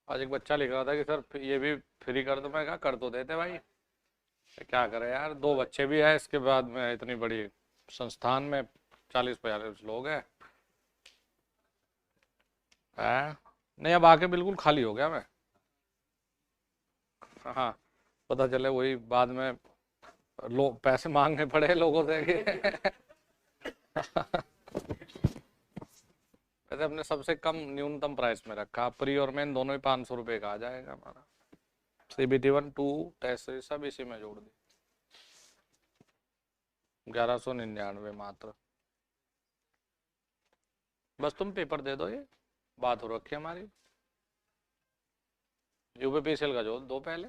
आज एक बच्चा लिख रहा था कि सर ये भी फ्री कर दो। मैं कहा कर तो देते भाई, क्या करें यार, दो बच्चे भी हैं, इसके बाद में इतनी बड़ी संस्थान में 40-45 लोग हैं। हैं? नहीं, अब आके बिल्कुल खाली हो गया मैं। हाँ, पता चले वही बाद में लोग पैसे मांगने पड़े लोगों से कि वैसे अपने सबसे कम न्यूनतम प्राइस में रखा, प्री और मेन दोनों ही 500 रुपये का आ जाएगा हमारा। CBT 1 2 टेस्ट सीरीज सब इसी में जोड़ दी, 1199 मात्र। बस तुम पेपर दे दो, ये बात हो रखी है हमारी। यूपीपीसीएल का जो दो पहले,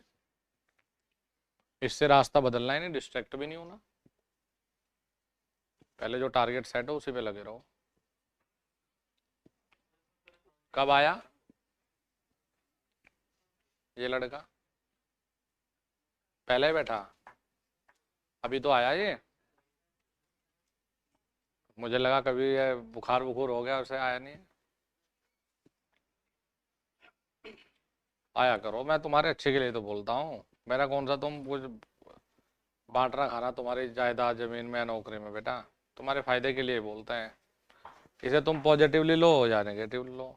इससे रास्ता बदलना ही नहीं, डिस्ट्रैक्ट भी नहीं होना। पहले जो टारगेट सेट हो उसी पे लगे रहो। कब आया ये लड़का? पहले बैठा, अभी तो आया ये। मुझे लगा कभी ये बुखार बुखार हो गया, उसे आया नहीं। आया करो, मैं तुम्हारे अच्छे के लिए तो बोलता हूँ। मेरा कौन सा तुम कुछ बांटना खाना तुम्हारी जायदाद जमीन में या नौकरी में बेटा, तुम्हारे फायदे के लिए बोलते हैं। इसे तुम पॉजिटिवली लो या नेगेटिवली लो।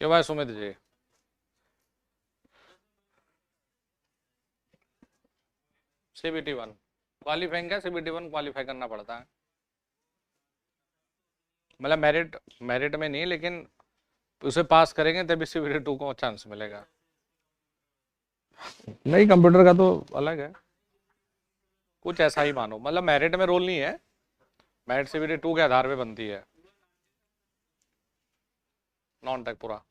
क्यों भाई सुमित जी? CBT 1 क्वालिफाइंग है, CBT 1 क्वालिफाई करना पड़ता है। मतलब मेरिट, मेरिट में नहीं, लेकिन उसे पास करेंगे तभी CBT 2 को चांस मिलेगा। नहीं, कंप्यूटर का तो अलग है, कुछ ऐसा ही मानो, मतलब मेरिट में रोल नहीं है, मेरिट CBT 2 के आधार पे बनती है। नॉन टेक पूरा,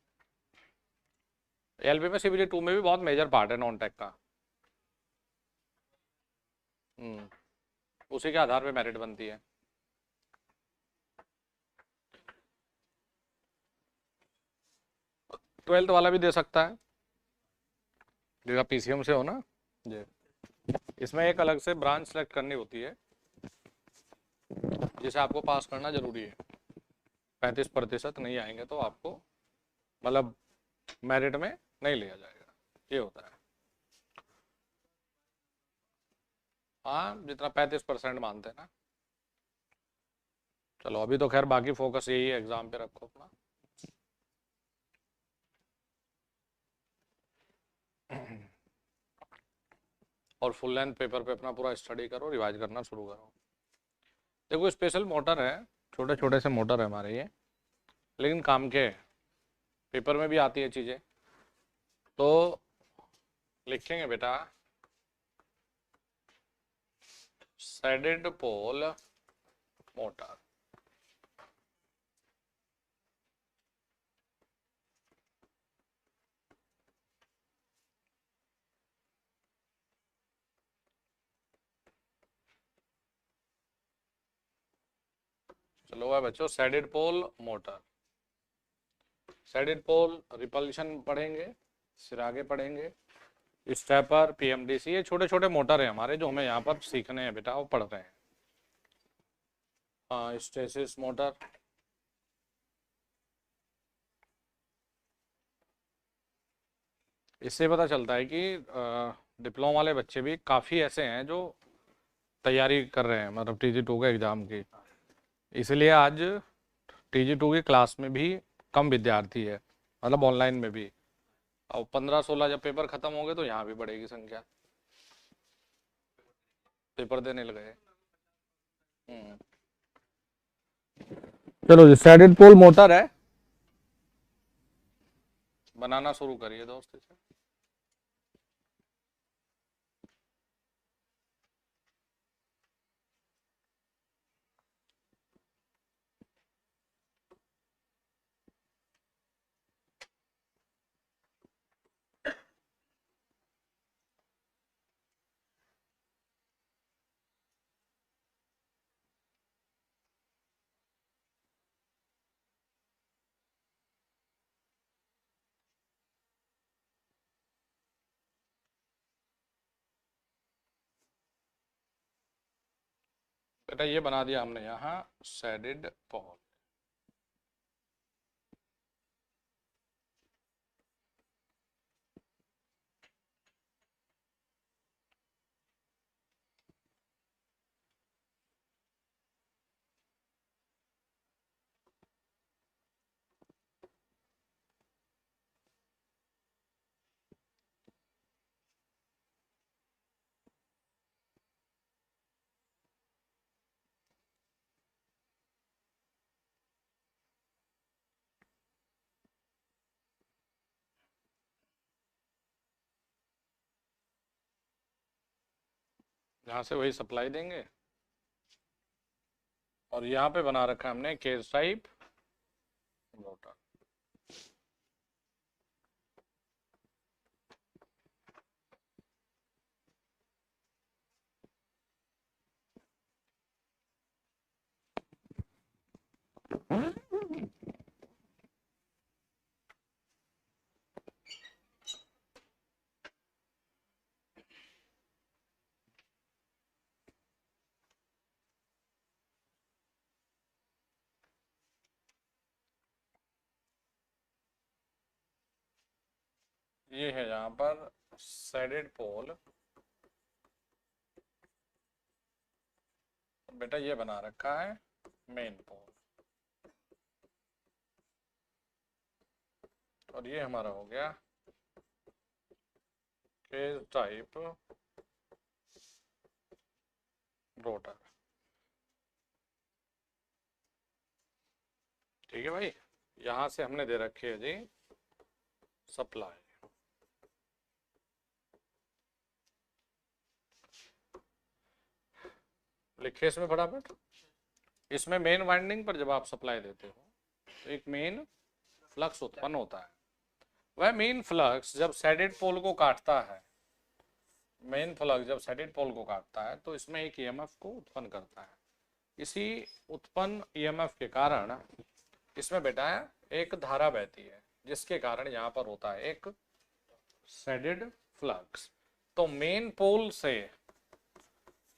LP में CBT 2 में भी बहुत मेजर पार्ट है नॉन टेक का। उसी के आधार पे मेरिट बनती है। 12th वाला भी दे सकता है, जो आप PCM से हो ना जी। इसमें एक अलग से ब्रांच सेलेक्ट करनी होती है, जिसे आपको पास करना जरूरी है। 35% नहीं आएंगे तो आपको, मतलब मेरिट में नहीं लिया जाएगा, ये होता है। हाँ, जितना 35% मानते हैं ना। चलो अभी तो खैर बाकी फोकस यही है, एग्जाम पे रखो अपना। और फुल लेंथ पेपर पे अपना पूरा स्टडी करो, रिवाइज करना शुरू करो। देखो स्पेशल मोटर है, छोटे छोटे से मोटर है हमारे ये, लेकिन काम के हैं। पेपर में भी आती है चीज़ें, तो लिखेंगे बेटा सैडेड पोल मोटर। चलो भाई बच्चों, सैडेड पोल मोटर, सैडेड पोल रिपल्शन पढ़ेंगे, फिर आगे पढ़ेंगे स्टेपर, PMDC, ये छोटे छोटे मोटर है हमारे जो हमें यहाँ पर सीखने हैं बेटा, वो पढ़ रहे हैं। हाँ, स्टेसिस मोटर, इससे पता चलता है कि डिप्लोमा वाले बच्चे भी काफ़ी ऐसे हैं जो तैयारी कर रहे हैं, मतलब TG 2 के एग्ज़ाम की। इसलिए आज TG 2 की क्लास में भी कम विद्यार्थी है, मतलब ऑनलाइन में भी। अब 15-16 जब पेपर खत्म होंगे तो यहाँ भी बढ़ेगी संख्या, पेपर देने लगे। हम्म। चलो जी, सैडेड पोल मोटर है, बनाना शुरू करिए दोस्त इसे। बेटा ये बना दिया हमने यहाँ सैडेड पोल। यहाँ से वही सप्लाई देंगे और यहाँ पे बना रखा है हमने केस टाइप मोटर। ये है यहाँ पर सैडेड पोल, बेटा ये बना रखा है मेन पोल, और ये हमारा हो गया केज टाइप रोटर। ठीक है भाई, यहां से हमने दे रखी है जी सप्लाई। लिखिए इसमें फटाफट। इसमें मेन वाइंडिंग पर जब आप सप्लाई देते हो तो एक मेन फ्लक्स उत्पन्न होता है। वह मेन फ्लक्स जब सैडेड पोल को काटता है, मेन फ्लक्स जब सैडेड पोल को काटता है तो इसमें एक ईएमएफ को उत्पन्न करता है। इसी उत्पन्न ईएमएफ के कारण इसमें बेटा एक धारा बहती है, जिसके कारण यहाँ पर होता है एक सैडेड फ्लक्स। तो मेन पोल से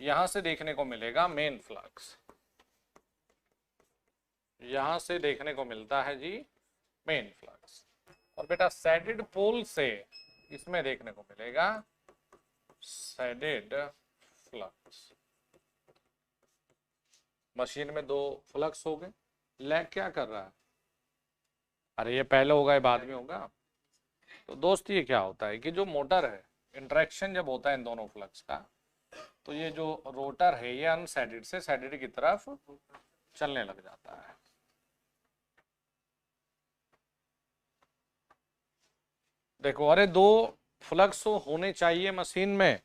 यहां से देखने को मिलेगा मेन फ्लक्स, यहां से देखने को मिलता है जी मेन फ्लक्स, और बेटा सैडेड पोल से इसमें देखने को मिलेगा सैडेड फ्लक्स। मशीन में दो फ्लक्स हो गए। लैग क्या कर रहा है? अरे ये पहले होगा ये बाद में होगा। तो दोस्त ये क्या होता है कि जो मोटर है, इंटरेक्शन जब होता है इन दोनों फ्लक्स का, तो ये जो रोटर है ये अनसैडेड से सैडेड की तरफ चलने लग जाता है। देखो, अरे दो फ्लक्स होने चाहिए मशीन में,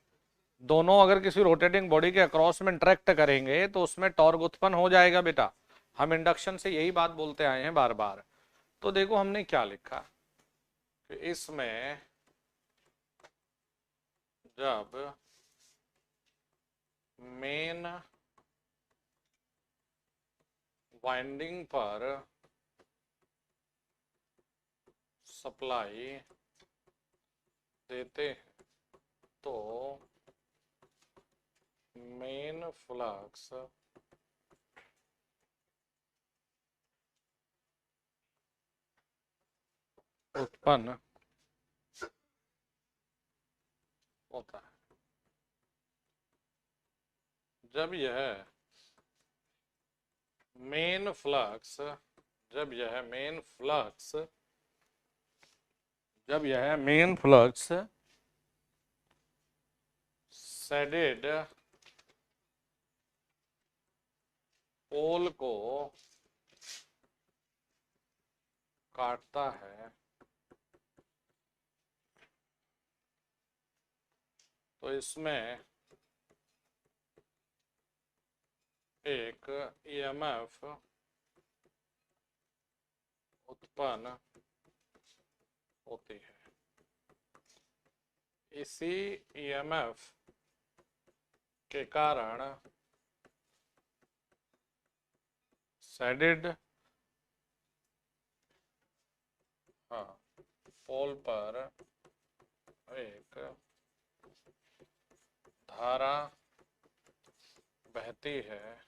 दोनों अगर किसी रोटेटिंग बॉडी के अक्रॉस में इंटरेक्ट करेंगे तो उसमें टॉर्क उत्पन्न हो जाएगा बेटा। हम इंडक्शन से यही बात बोलते आए हैं बार बार। तो देखो हमने क्या लिखा कि इसमें जब मेन वाइंडिंग पर सप्लाई देते हैं तो मेन फ्लक्स उत्पन्न होता है। जब यह मेन फ्लक्स जब यह मेन फ्लक्स जब यह मेन फ्लक्स सैडेड पोल को काटता है तो इसमें एक ईएमएफ उत्पन्न होती है। इसी ईएमएफ के कारण सैडेड पोल पर एक धारा बहती है,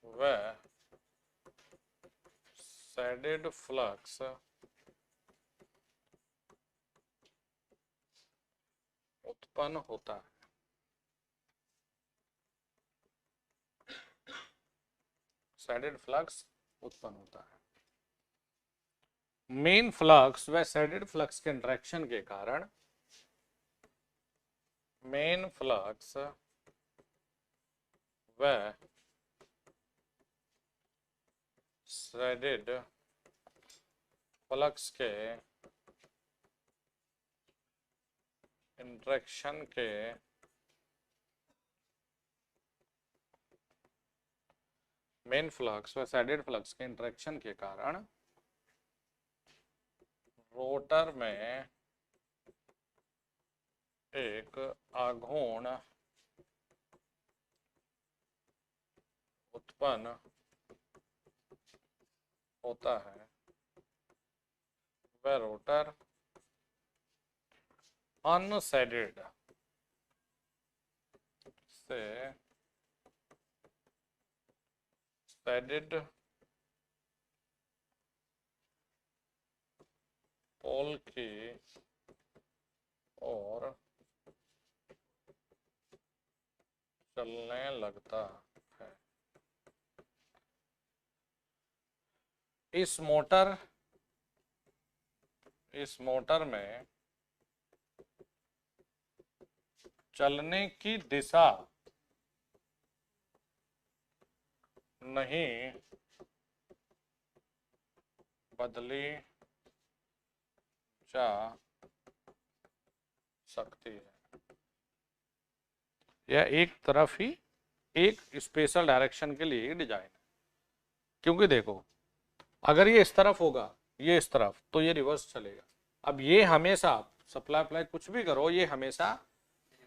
वह सैडेड फ्लक्स उत्पन्न होता है। सैडेड फ्लक्स उत्पन्न होता है। मेन फ्लक्स व सैडेड फ्लक्स के इंटरेक्शन के कारण मेन फ्लक्स व सैडेड फ्लक्स के इंटरेक्शन के मेन फ्लक्स व सैडेड फ्लक्स के इंटरेक्शन के कारण रोटर में एक आघूर्ण उत्पन्न होता है वह रोटर अनसैडेड से सैडेड पोल की ओर चलने लगता है। इस मोटर में चलने की दिशा नहीं बदली जा सकती है। यह एक तरफ ही एक स्पेशल डायरेक्शन के लिए डिजाइन है, क्योंकि देखो अगर ये इस तरफ होगा, ये इस तरफ, तो ये रिवर्स चलेगा। अब ये हमेशा सप्लाई अप्लाई कुछ भी करो, ये हमेशा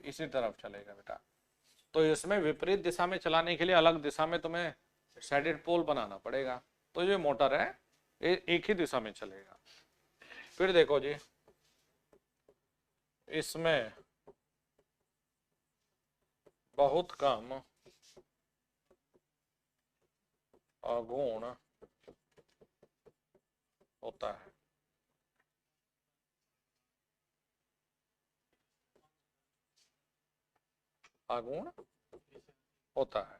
इसी तरफ चलेगा बेटा। तो इसमें विपरीत दिशा में चलाने के लिए अलग दिशा में तुम्हें सैडेड पोल बनाना पड़ेगा। तो ये मोटर है एक ही दिशा में चलेगा। फिर देखो जी, इसमें बहुत कम आघूर्ण होता है। आघूर्ण होता है।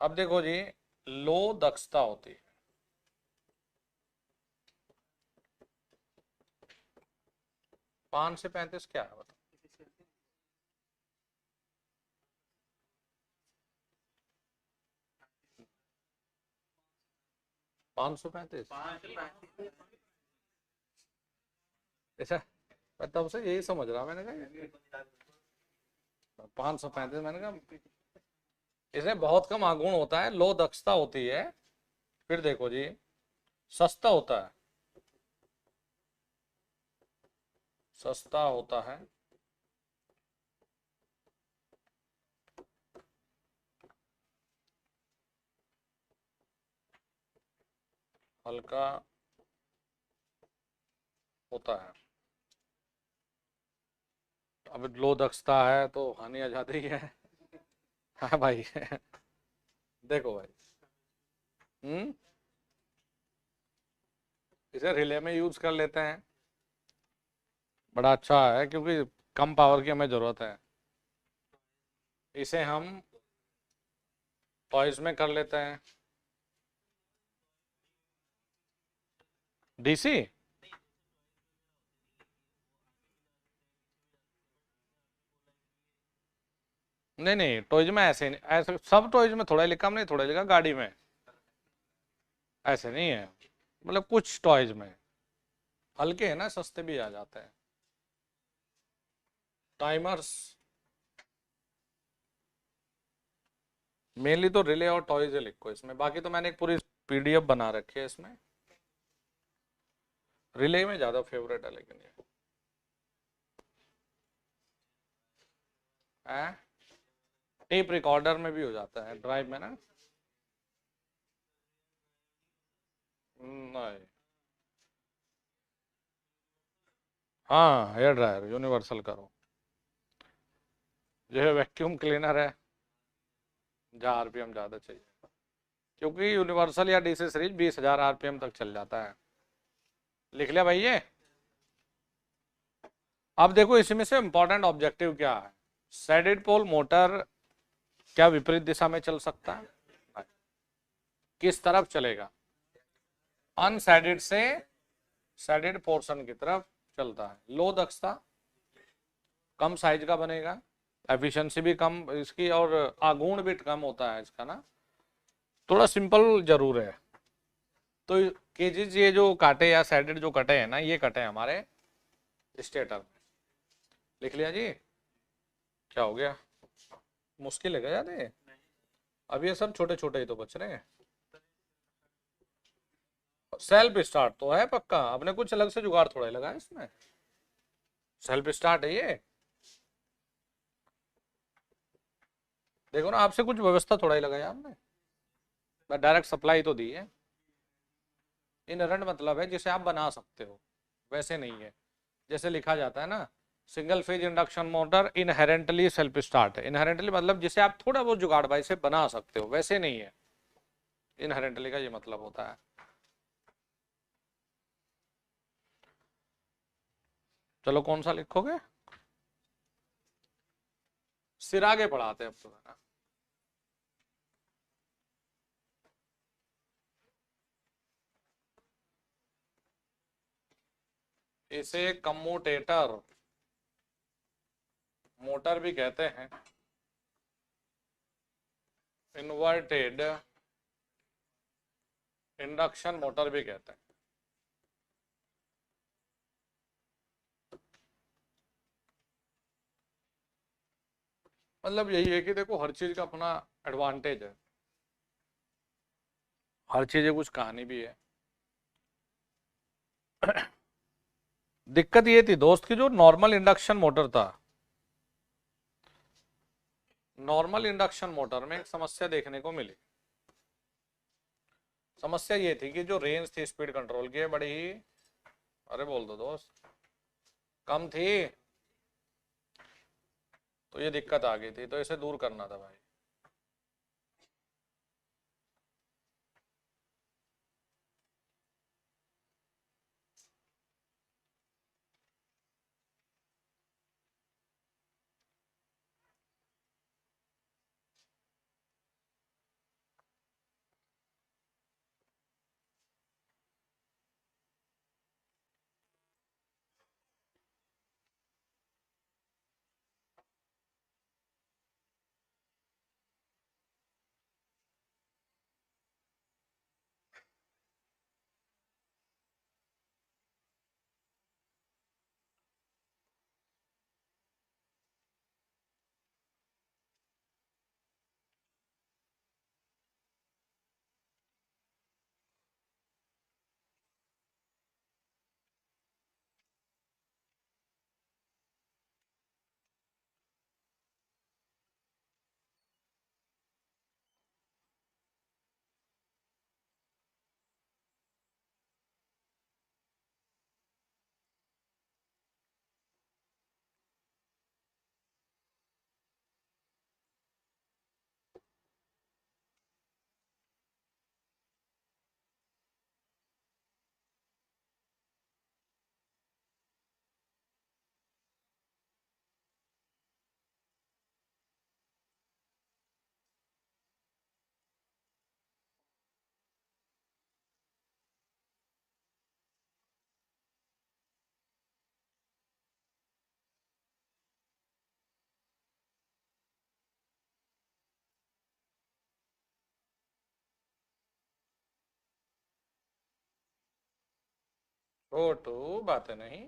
अब देखो जी, लो दक्षता होती है। 5 से 35 क्या है बताओ? पाँच सौ 35 ऐसा, तब से यही समझ रहा मैंने कहा 535, मैंने कहा इसमें बहुत कम आघूर्ण होता है, लो दक्षता होती है। फिर देखो जी, सस्ता होता है, सस्ता होता है, हल्का होता है। अब लो दक्षता है तो हानि आ जाती है। हाँ भाई देखो भाई, इसे रिले में यूज कर लेते हैं, बड़ा अच्छा है, क्योंकि कम पावर की हमें जरूरत है। इसे हम टॉयज में कर लेते हैं। डीसी नहीं नहीं, टॉयज में ऐसे नहीं, ऐसे सब टॉयज में थोड़ा लिखा, हमने थोड़ा लिखा गाड़ी में, ऐसे नहीं है। मतलब कुछ टॉयज में हल्के है ना, सस्ते भी आ जाते हैं। टाइमर्स मेनली तो रिले और टॉयज लिखो इसमें, बाकी तो मैंने एक पूरी पीडीएफ बना रखी है इसमें। रिले में ज्यादा फेवरेट है, लेकिन ये टेप रिकॉर्डर में भी हो जाता है, ड्राइव में ना। नहीं, हाँ हेयर ड्रायर यूनिवर्सल करो। जो है वैक्यूम क्लीनर है, जहाँ आरपीएम ज़्यादा चाहिए, क्योंकि यूनिवर्सल या डीसी सीरीज 20,000 आरपीएम तक चल जाता है। लिख लिया भाई ये। अब देखो इसमें से इंपॉर्टेंट ऑब्जेक्टिव क्या है। सैडेड पोल मोटर क्या विपरीत दिशा में चल सकता है? किस तरफ चलेगा? अनसैडेड से सैडेड पोर्शन की तरफ चलता है। लो दक्षता, कम साइज का बनेगा, एफिशिएंसी भी कम इसकी, और आघूर्ण भी कम होता है इसका ना। थोड़ा सिंपल जरूर है। तो केजीज ये जो काटे या सैडेड जो कटे हैं ना, ये कटे हैं हमारे स्टेटर में। लिख लिया जी। क्या हो गया? मुश्किल है क्या याद है? अब ये सब छोटे छोटे ही तो बच रहे हैं। सेल्फ स्टार्ट तो है पक्का, अपने कुछ अलग से जुगाड़ थोड़ा ही लगा है इसमें, सेल्फ स्टार्ट है ये। देखो ना, आपसे कुछ व्यवस्था थोड़ा ही लगाया आपने, डायरेक्ट सप्लाई तो दी है। इनहेरेंट मतलब है जिसे आप बना सकते हो, वैसे नहीं है जैसे लिखा जाता है ना, single phase induction motor inherently self start है। इनहेरेंटली मतलब जिसे आप थोड़ा बहुत जुगाड़ भाई से बना सकते हो, वैसे नहीं है। इनहेरेंटली का ये मतलब होता है। चलो कौन सा लिखोगे, सिर आगे पढ़ाते हैं अब तो, है ना। इसे कम्यूटेटर मोटर भी कहते हैं, इन्वर्टेड इंडक्शन मोटर भी कहते हैं। मतलब यही है कि देखो हर चीज का अपना एडवांटेज है, हर चीज कुछ कहानी भी है। दिक्कत ये थी दोस्त की, जो नॉर्मल इंडक्शन मोटर था, नॉर्मल इंडक्शन मोटर में एक समस्या देखने को मिली। समस्या ये थी कि जो रेंज थी स्पीड कंट्रोल की बड़ी ही, अरे बोल दो दोस्त, कम थी। तो ये दिक्कत आ गई थी, तो इसे दूर करना था भाई। छोटू बात नहीं।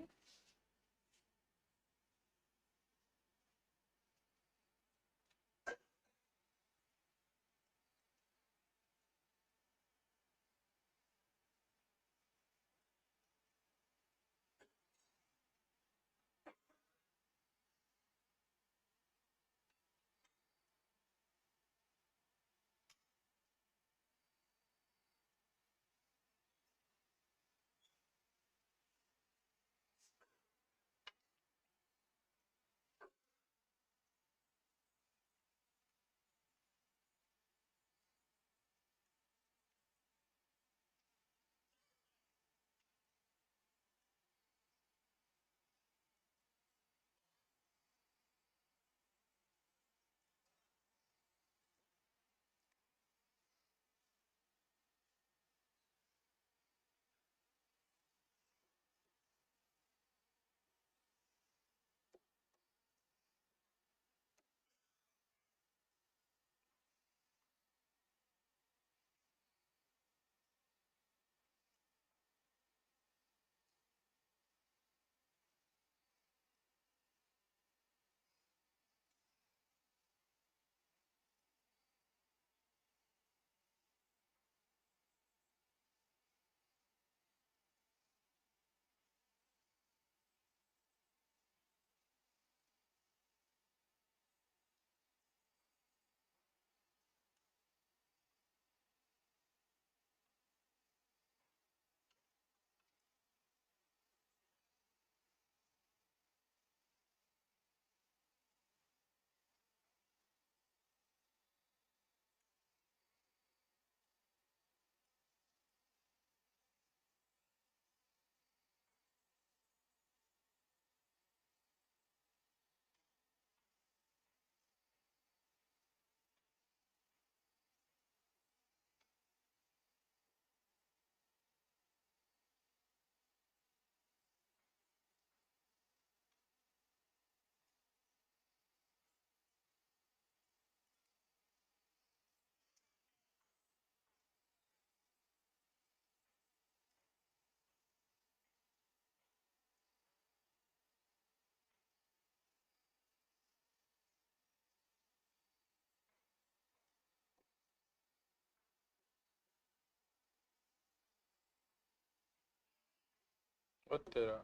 ओ तेरा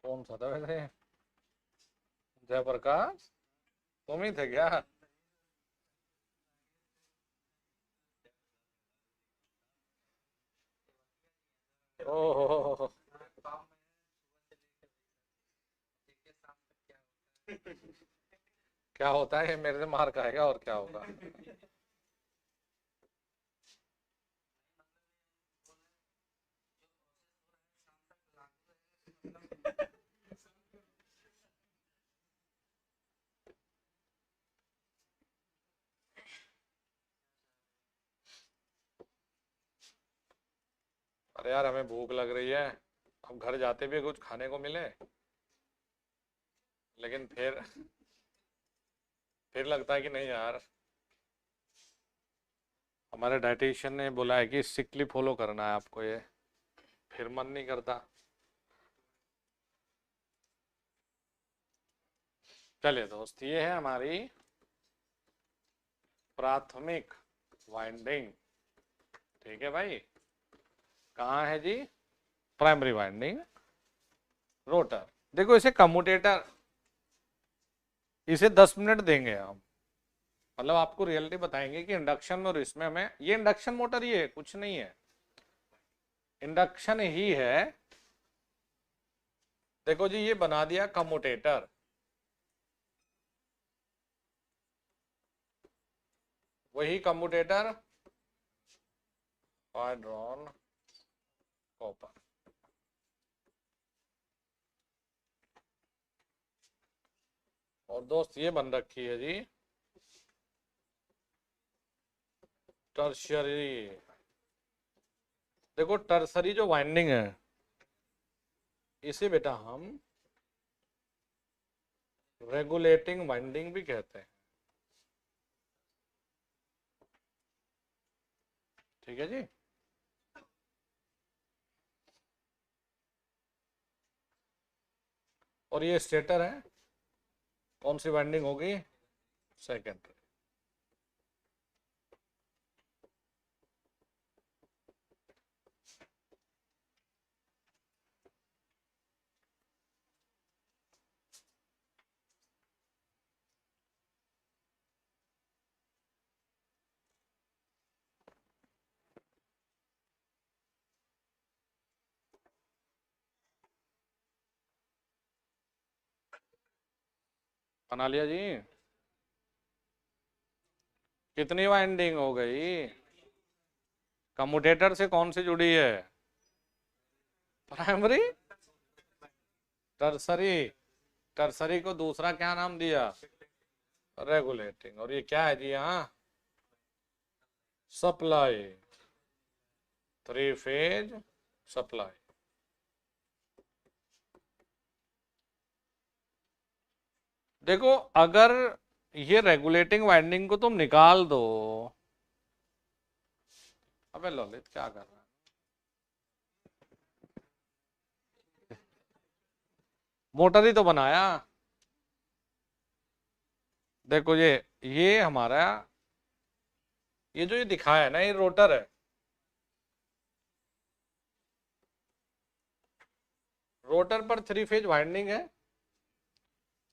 कौन सा था वैसे? जयप्रकाश, तुम ही थे क्या? ओहो, क्या होता है, ये मेरे से मार खाएगा और क्या होगा? अरे यार, हमें भूख लग रही है, अब घर जाते भी कुछ खाने को मिले, लेकिन फिर लगता है कि नहीं यार, हमारे डाइटिशियन ने बोला है कि स्ट्रिक्टली फॉलो करना है आपको ये, फिर मन नहीं करता। चलिए दोस्त, ये है हमारी प्राथमिक वाइंडिंग। ठीक है भाई, कहाँ है जी प्राइमरी वाइंडिंग? रोटर। देखो इसे कम्यूटेटर, इसे 10 मिनट देंगे हम, मतलब आपको रियलिटी बताएंगे कि इंडक्शन में और इसमें हमें, ये इंडक्शन मोटर ही है, कुछ नहीं है, इंडक्शन ही है। देखो जी, ये बना दिया कम्यूटेटर, वही कम्यूटेटर हाइड्रॉन कॉपर। और दोस्त ये बन रखी है जी टर्शियरी। देखो टर्सरी जो वाइंडिंग है, इसे बेटा हम रेगुलेटिंग वाइंडिंग भी कहते हैं। ठीक है जी। और ये स्टेटर है, कौन सी वाइंडिंग होगी? सेकेंडरी। बना लिया जी। कितनी वाइंडिंग हो गई? कम्यूटेटर से कौन सी जुड़ी है? प्राइमरी। टर्सरी, टर्सरी को दूसरा क्या नाम दिया? रेगुलेटिंग। और ये क्या है जी यहाँ? Supply, 3 phase supply. देखो अगर ये रेगुलेटिंग वाइंडिंग को तुम निकाल दो, अबे ललित क्या कर रहा है? मोटर ही तो बनाया। देखो ये हमारा, ये जो ये दिखाया है ना, ये रोटर है। रोटर पर 3 फेज वाइंडिंग है,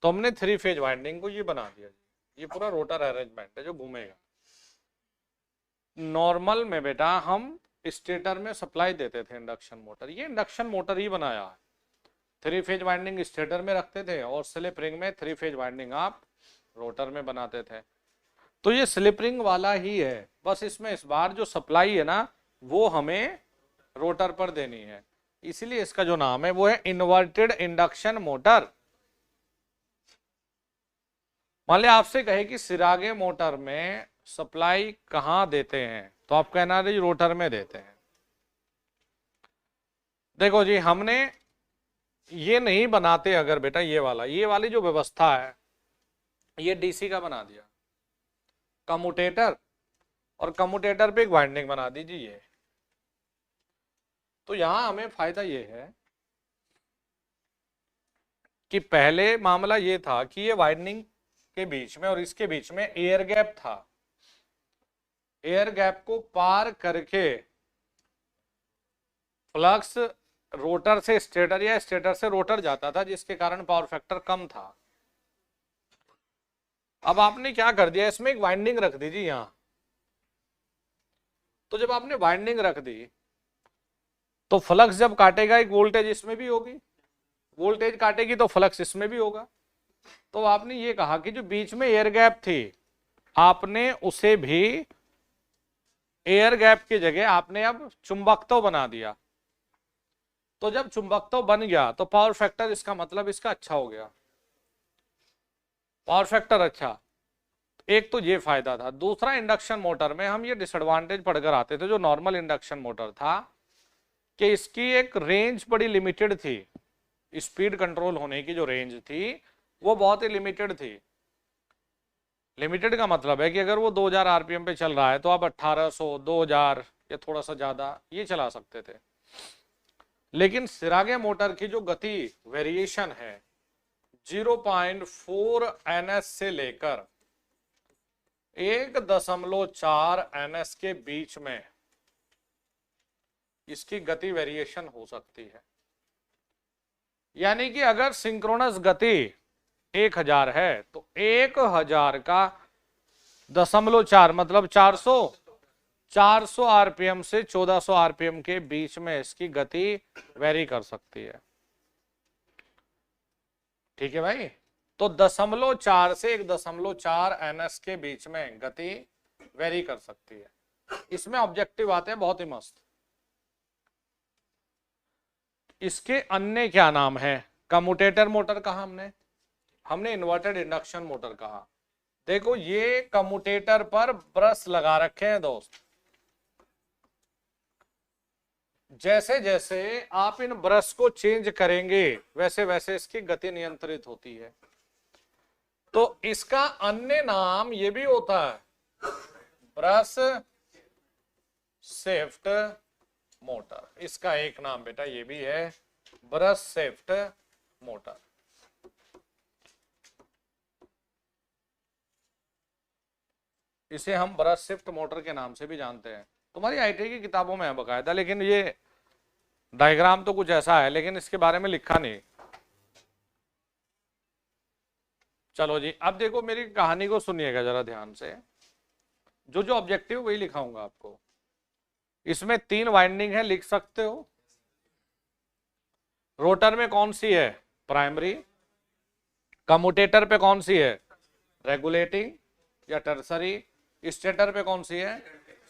तो हमने 3 फेज वाइंडिंग को ये बना दिया। ये पूरा रोटर अरेंजमेंट है जो घूमेगा। नॉर्मल में बेटा हम स्टेटर में सप्लाई देते थे इंडक्शन मोटर, ये इंडक्शन मोटर ही बनाया है। 3 फेज वाइंडिंग स्टेटर में रखते थे और स्लिप रिंग में 3 फेज वाइंडिंग आप रोटर में बनाते थे। तो ये स्लिप रिंग वाला ही है, बस इसमें इस बार जो सप्लाई है ना, वो हमें रोटर पर देनी है, इसीलिए इसका जो नाम है वो है इन्वर्टेड इंडक्शन मोटर। मान लिया आपसे कहे कि सिरागे मोटर में सप्लाई कहां देते हैं, तो आप कहना रही रोटर में देते हैं। देखो जी, हमने ये नहीं बनाते अगर बेटा, ये वाली जो व्यवस्था है, ये डीसी का बना दिया कम्यूटेटर, और कम्यूटेटर पे एक वाइंडिंग बना दीजिए। तो यहां हमें फायदा ये है कि पहले मामला ये था कि ये वाइंडिंग के बीच में और इसके बीच में एयर गैप था, एयर गैप को पार करके फ्लक्स रोटर से स्टेटर या स्टेटर से रोटर जाता था, जिसके कारण पावर फैक्टर कम था। अब आपने क्या कर दिया, इसमें एक वाइंडिंग रख दीजिए यहां। तो जब आपने वाइंडिंग रख दी तो फ्लक्स जब काटेगा एक वोल्टेज इसमें भी होगी, वोल्टेज काटेगी तो फ्लक्स इसमें भी होगा। तो आपने ये कहा कि जो बीच में एयर गैप थी आपने उसे भी एयर गैप की जगह आपने अब चुंबकत्व बना दिया। तो जब चुंबकत्व बन गया तो पावर फैक्टर, इसका मतलब इसका अच्छा हो गया, पावर फैक्टर अच्छा। एक तो ये फायदा था। दूसरा, इंडक्शन मोटर में हम ये डिसएडवांटेज पढ़कर आते थे जो नॉर्मल इंडक्शन मोटर था, कि इसकी एक रेंज बड़ी लिमिटेड थी। स्पीड कंट्रोल होने की जो रेंज थी वो बहुत ही लिमिटेड थी। लिमिटेड का मतलब है कि अगर वो 2000 आरपीएम पे चल रहा है तो आप 1800, 2000 या थोड़ा सा ज्यादा ये चला सकते थे। लेकिन सिरागे मोटर की जो गति वेरिएशन है 0.4 NS से लेकर 1.4 NS के बीच में इसकी गति वेरिएशन हो सकती है। यानी कि अगर सिंक्रोनस गति 1000 है तो 1000 का 0.4 मतलब 400 आरपीएम से 1400 आरपीएम के बीच में इसकी गति वेरी कर सकती है। ठीक है भाई। तो 0.4 से 1.4 NS के बीच में गति वेरी कर सकती है। इसमें ऑब्जेक्टिव आते हैं बहुत ही मस्त। इसके अन्य क्या नाम है? कम्यूटेटर मोटर कहा हमने, हमने इन्वर्टेड इंडक्शन मोटर कहा। देखो ये कम्यूटेटर पर ब्रश लगा रखे हैं दोस्त। जैसे जैसे आप इन ब्रश को चेंज करेंगे वैसे वैसे इसकी गति नियंत्रित होती है। तो इसका अन्य नाम ये भी होता है, ब्रश शिफ्ट मोटर। इसका एक नाम बेटा ये भी है, ब्रश शिफ्ट मोटर। इसे हम ब्रश शिफ्ट मोटर के नाम से भी जानते हैं। तुम्हारी आईटी की किताबों में है बकायदा, लेकिन ये डायग्राम तो कुछ ऐसा है लेकिन इसके बारे में लिखा नहीं। चलो जी, अब देखो मेरी कहानी को सुनिएगा जरा ध्यान से। जो जो ऑब्जेक्टिव वही लिखाऊंगा आपको। इसमें 3 वाइंडिंग है, लिख सकते हो। रोटर में कौन सी है? प्राइमरी। कम्यूटेटर पे कौन सी है? रेगुलेटिंग या टर्सरी। स्टेटर पे कौन सी है?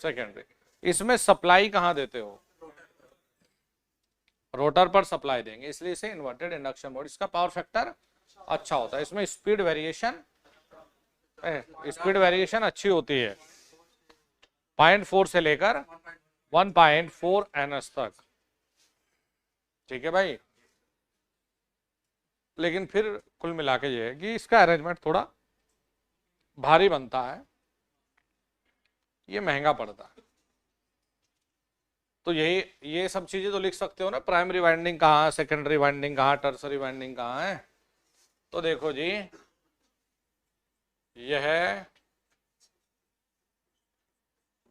सेकेंडरी। इसमें सप्लाई कहां देते हो? रोटर पर सप्लाई देंगे, इसलिए इसे इन्वर्टेड इंडक्शन मोड। इसका पावर फैक्टर अच्छा होता है। इसमें स्पीड वेरिएशन अच्छी होती है, 0.4 से लेकर 1.4 NS तक। ठीक है भाई। लेकिन फिर कुल मिला के ये है कि इसका अरेंजमेंट थोड़ा भारी बनता है, ये महंगा पड़ता है। तो यही ये सब चीजें तो लिख सकते हो ना, प्राइमरी वाइंडिंग कहाँ है, सेकेंडरी वाइंडिंग कहाँ, टर्सरी वाइंडिंग कहाँ है। तो देखो जी, यह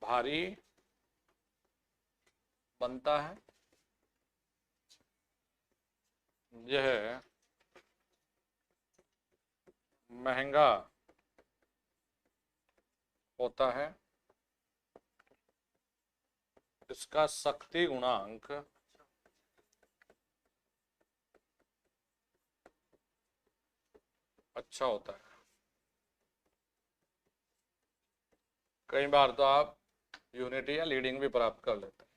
भारी बनता है, यह महंगा होता है, इसका शक्ति गुणांक अच्छा होता है। कई बार तो आप यूनिटी या लीडिंग भी प्राप्त कर लेते हैं।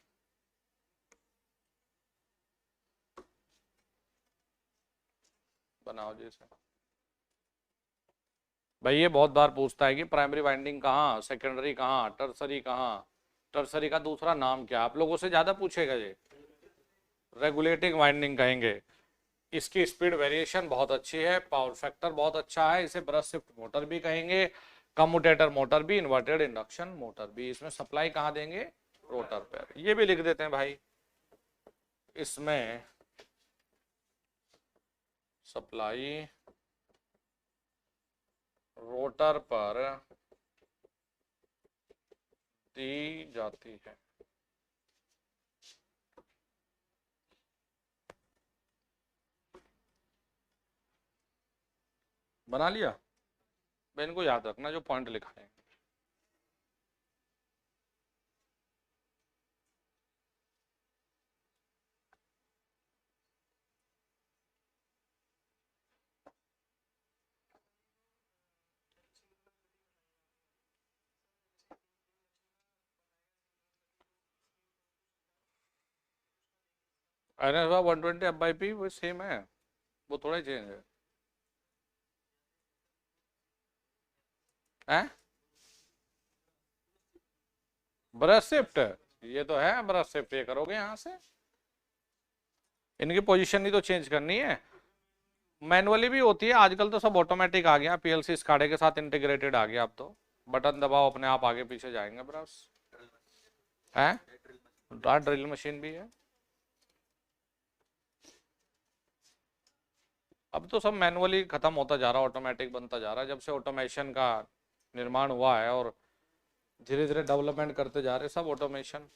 बनाओ जी इसे। भाई ये बहुत बार पूछता है कि प्राइमरी वाइंडिंग कहाँ, सेकेंडरी कहाँ, टर्सरी कहाँ। टर्सरी का दूसरा नाम क्या? आप लोगों से ज्यादा पूछेगा ये। रेगुलेटिंग वाइंडिंग कहेंगे। इसकी स्पीड वेरिएशन बहुत अच्छी है, पावर फैक्टर बहुत अच्छा है, इसे ब्रश शिफ्ट मोटर भी कहेंगे, कम्यूटेटर मोटर भी, इन्वर्टेड इंडक्शन मोटर भी। इसमें सप्लाई कहाँ देंगे? रोटर पर। ये भी लिख देते हैं भाई, इसमें सप्लाई रोटर पर दी जाती है। बना लिया? मैं इनको याद रखना जो पॉइंट लिखा है। अरे 120 f/p वो सेम है, वो थोड़ा ही चेंज है। ब्रश शिफ्ट, ये तो है ब्रश शिफ्ट, ये करोगे यहाँ से। इनकी पोजीशन ही तो चेंज करनी है। मैनुअली भी होती है आजकल, तो सब ऑटोमेटिक आ गया, पीएलसी स्काडे के साथ इंटीग्रेटेड आ गया अब तो। बटन दबाओ अपने आप आगे पीछे जाएंगे ब्रश। है ड्रिल मशीन भी है। अब तो सब मैनुअली खत्म होता जा रहा है, ऑटोमेटिक बनता जा रहा है। जब से ऑटोमेशन का निर्माण हुआ है और धीरे धीरे डेवलपमेंट करते जा रहे हैं सब ऑटोमेशन।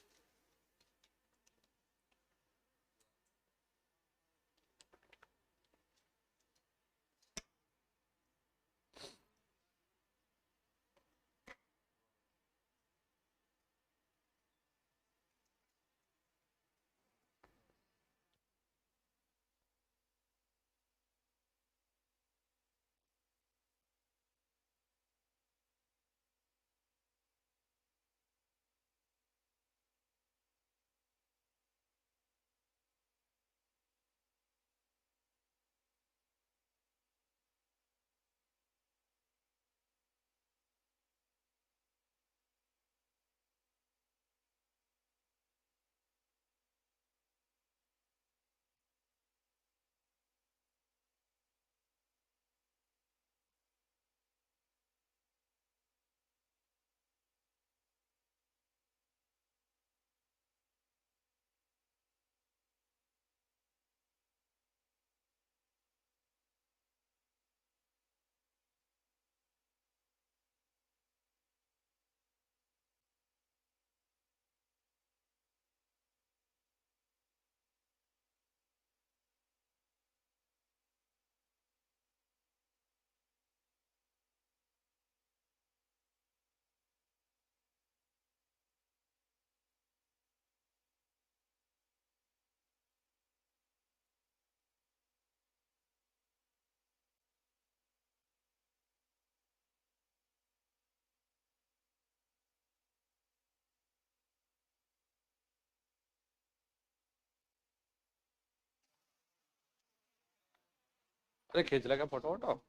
अरे खींच लेगा फोटो वोटो,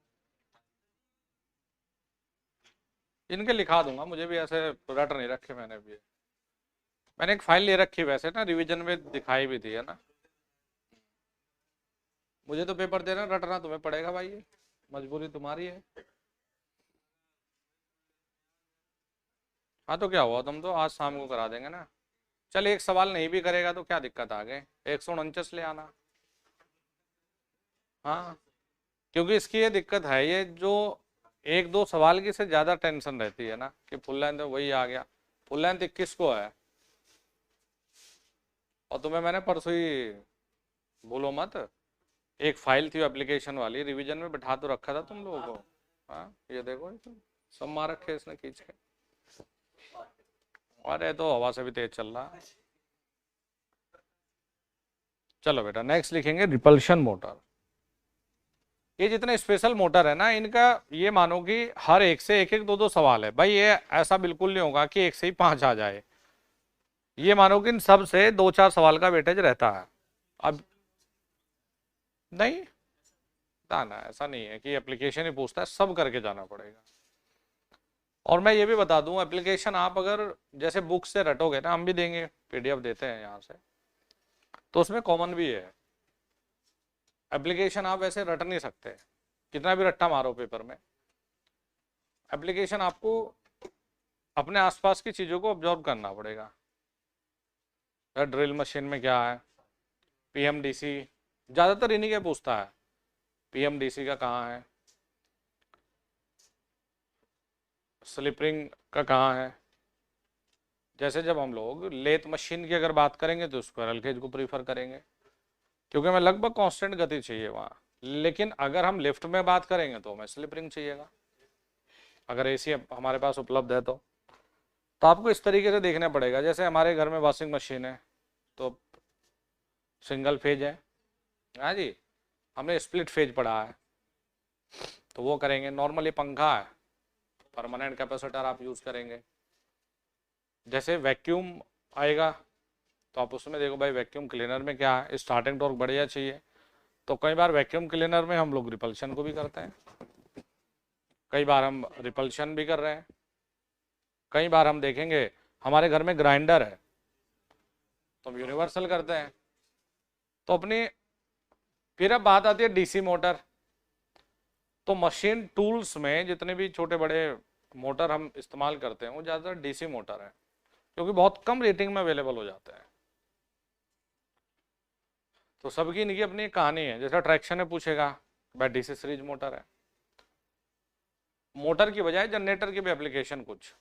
इनके लिखा दूंगा, मुझे भी ऐसे रट नहीं रखे मैंने भी। मैंने एक फाइल ले रखी वैसे ना, रिवीजन में दिखाई भी थी है ना। मुझे तो पेपर देना, रटना तुम्हें पड़ेगा भाई, ये मजबूरी तुम्हारी है। हाँ तो क्या हुआ, तुम तो आज शाम को करा देंगे ना। चल एक सवाल नहीं भी करेगा तो क्या दिक्कत आ गई, 149 ले आना। हाँ क्योंकि इसकी ये दिक्कत है, ये जो एक दो सवाल की से ज्यादा टेंशन रहती है ना कि फुल लेंथ वही आ गया। फुल लेंथ 21 को है, और तुम्हें मैंने परसों ही, भूलो मत, एक फाइल थी एप्लीकेशन वाली, रिवीजन में बैठा तो रखा था तुम लोगों को। हाँ ये देखो, ये तो सब मार रखे इसने खींच के। अरे तो हवा से भी तेज चल रहा है। चलो बेटा नेक्स्ट लिखेंगे रिपल्शन मोटर। ये जितने स्पेशल मोटर है ना, इनका ये मानो कि हर एक से एक एक दो दो सवाल है भाई, ये ऐसा बिल्कुल नहीं होगा कि एक से ही 5 आ जाए। ये मानो कि इन सब से 2-4 सवाल का वेटेज रहता है। अब नहीं ना, ऐसा नहीं है कि एप्लीकेशन ही पूछता है, सब करके जाना पड़ेगा। और मैं ये भी बता दूं, एप्लीकेशन आप अगर जैसे बुक से रटोगे ना, हम भी देंगे, पीडीएफ देते हैं यहाँ से, तो उसमें कॉमन भी है। एप्लीकेशन आप वैसे रट नहीं सकते, कितना भी रट्टा मारो पेपर में। एप्लीकेशन आपको अपने आसपास की चीज़ों को ऑब्जर्व करना पड़ेगा। ड्रिल मशीन में क्या है, पीएमडीसी ज़्यादातर इन्हीं के पूछता है, पीएमडीसी का कहाँ है, स्लिप रिंग का कहाँ है। जैसे जब हम लोग लेथ मशीन की अगर बात करेंगे तो स्क्वायरल केज को प्रीफर करेंगे, क्योंकि हमें लगभग कांस्टेंट गति चाहिए वहाँ। लेकिन अगर हम लिफ्ट में बात करेंगे तो हमें स्लिप रिंग चाहिएगा, अगर एसी हमारे पास उपलब्ध है तो आपको इस तरीके से देखना पड़ेगा। जैसे हमारे घर में वॉशिंग मशीन है तो सिंगल फेज है, हाँ जी, हमने स्प्लिट फेज पढ़ा है तो वो करेंगे। नॉर्मली पंखा है, परमानेंट कैपेसिटर आप यूज करेंगे। जैसे वैक्यूम आएगा तो आप उसमें देखो भाई वैक्यूम क्लीनर में क्या है, स्टार्टिंग टॉर्क बढ़िया चाहिए, तो कई बार वैक्यूम क्लीनर में हम लोग रिपल्शन को भी करते हैं, कई बार हम रिपल्शन भी कर रहे हैं। कई बार हम देखेंगे हमारे घर में ग्राइंडर है तो हम यूनिवर्सल करते हैं। तो अपनी फिर अब बात आती है डीसी मोटर। तो मशीन टूल्स में जितने भी छोटे बड़े मोटर हम इस्तेमाल करते हैं वो ज़्यादातर डीसी मोटर है, क्योंकि बहुत कम रेटिंग में अवेलेबल हो जाते हैं। तो सबकी इनकी अपनी कहानी है। जैसा ट्रैक्शन में पूछेगा भाई डीसी सीरीज मोटर है, मोटर की बजाय जनरेटर की भी एप्लीकेशन कुछ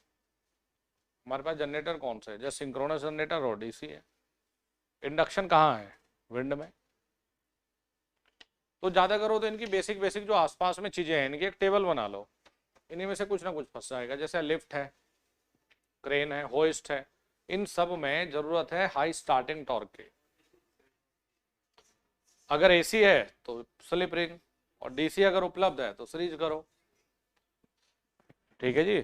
हमारे पास। जनरेटर कौन से है, जैसे सिंक्रोनस जनरेटर और डीसी है। इंडक्शन कहाँ है, विंड में। तो ज़्यादा करो तो इनकी बेसिक बेसिक जो आसपास में चीज़ें हैं इनकी एक टेबल बना लो, इन्हीं में से कुछ ना कुछ फंस जाएगा। जैसे लिफ्ट है, क्रेन है, होइस्ट है, इन सब में जरूरत है हाई स्टार्टिंग टॉर्क की। अगर एसी है तो स्लिप रिंग, और डीसी अगर उपलब्ध है तो सीरीज करो। ठीक है जी।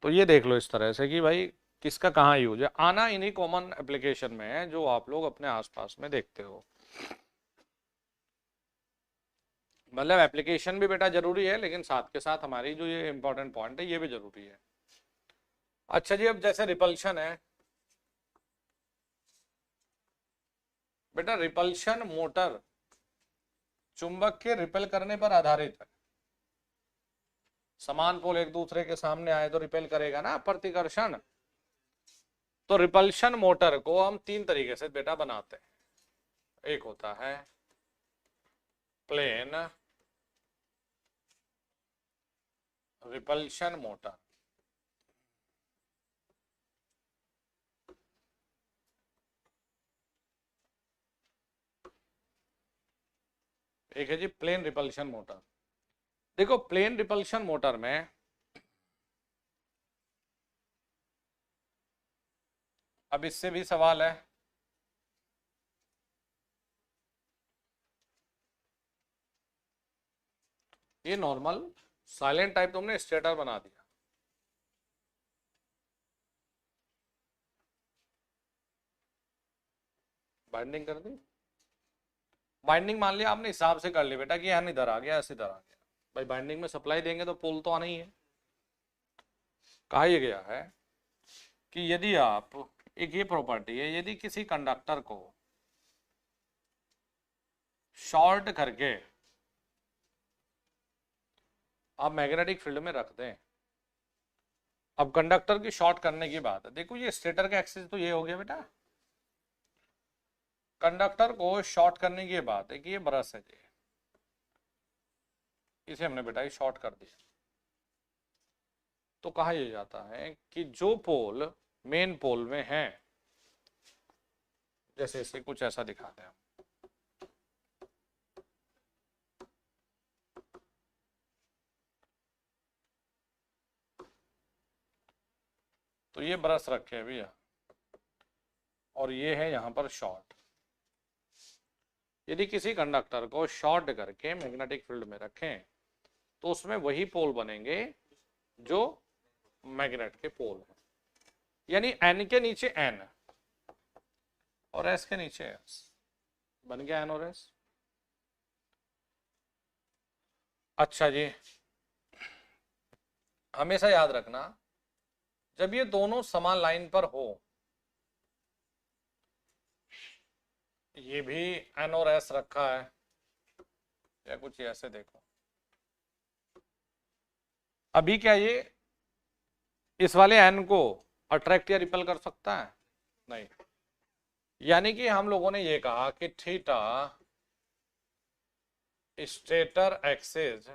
तो ये देख लो इस तरह से कि भाई किसका कहाँ यूज है, आना इन्हीं कॉमन एप्लीकेशन में है जो आप लोग अपने आसपास में देखते हो। मतलब एप्लीकेशन भी बेटा जरूरी है, लेकिन साथ के साथ हमारी जो ये इंपॉर्टेंट पॉइंट है ये भी जरूरी है। अच्छा जी, अब जैसे रिपल्शन है बेटा, रिपल्शन मोटर चुंबक के रिपेल करने पर आधारित है। समान पोल एक दूसरे के सामने आए तो रिपेल करेगा ना, प्रतिकर्षण। तो रिपल्शन मोटर को हम तीन तरीके से बेटा बनाते हैं। एक होता है प्लेन रिपल्शन मोटर, एक है जी प्लेन रिपल्शन मोटर। देखो प्लेन रिपल्शन मोटर में अब इससे भी सवाल है, ये नॉर्मल साइलेंट टाइप तुमने स्टेटर बना दिया, बाइंडिंग कर दी। बाइंडिंग मान लिया आपने हिसाब से कर ली बेटा कि यहाँ इधर आ गया, ऐसे इधर आ गया। भाई बाइंडिंग में सप्लाई देंगे तो पोल तो आना ही है। कहा यह गया है कि यदि आप, एक ये प्रॉपर्टी है, यदि किसी कंडक्टर को शॉर्ट करके आप मैग्नेटिक फील्ड में रख दें। अब कंडक्टर की शॉर्ट करने की बात है, देखो ये स्टेटर का एक्सिस तो ये हो गया बेटा, कंडक्टर को शॉर्ट करने की बात है कि ये ब्रश है जी, इसे हमने बेटा शॉर्ट कर दिया। तो कहा यह जाता है कि जो पोल मेन पोल में है, जैसे इसे कुछ ऐसा दिखाते हैं हम, तो ये ब्रश रखे हैं भैया और ये है यहां पर शॉर्ट। यदि किसी कंडक्टर को शॉर्ट करके मैग्नेटिक फील्ड में रखें तो उसमें वही पोल बनेंगे जो मैग्नेट के पोल हैं, यानी एन के नीचे एन और एस के नीचे एस, बन गया एन और एस। अच्छा जी, हमेशा याद रखना जब ये दोनों समान लाइन पर हो, ये भी एन और एस रखा है या कुछ ऐसे देखो, अभी क्या ये इस वाले एन को अट्रैक्ट या रिपेल कर सकता है? नहीं। यानी कि हम लोगों ने ये कहा कि थीटा स्टेटर एक्सिस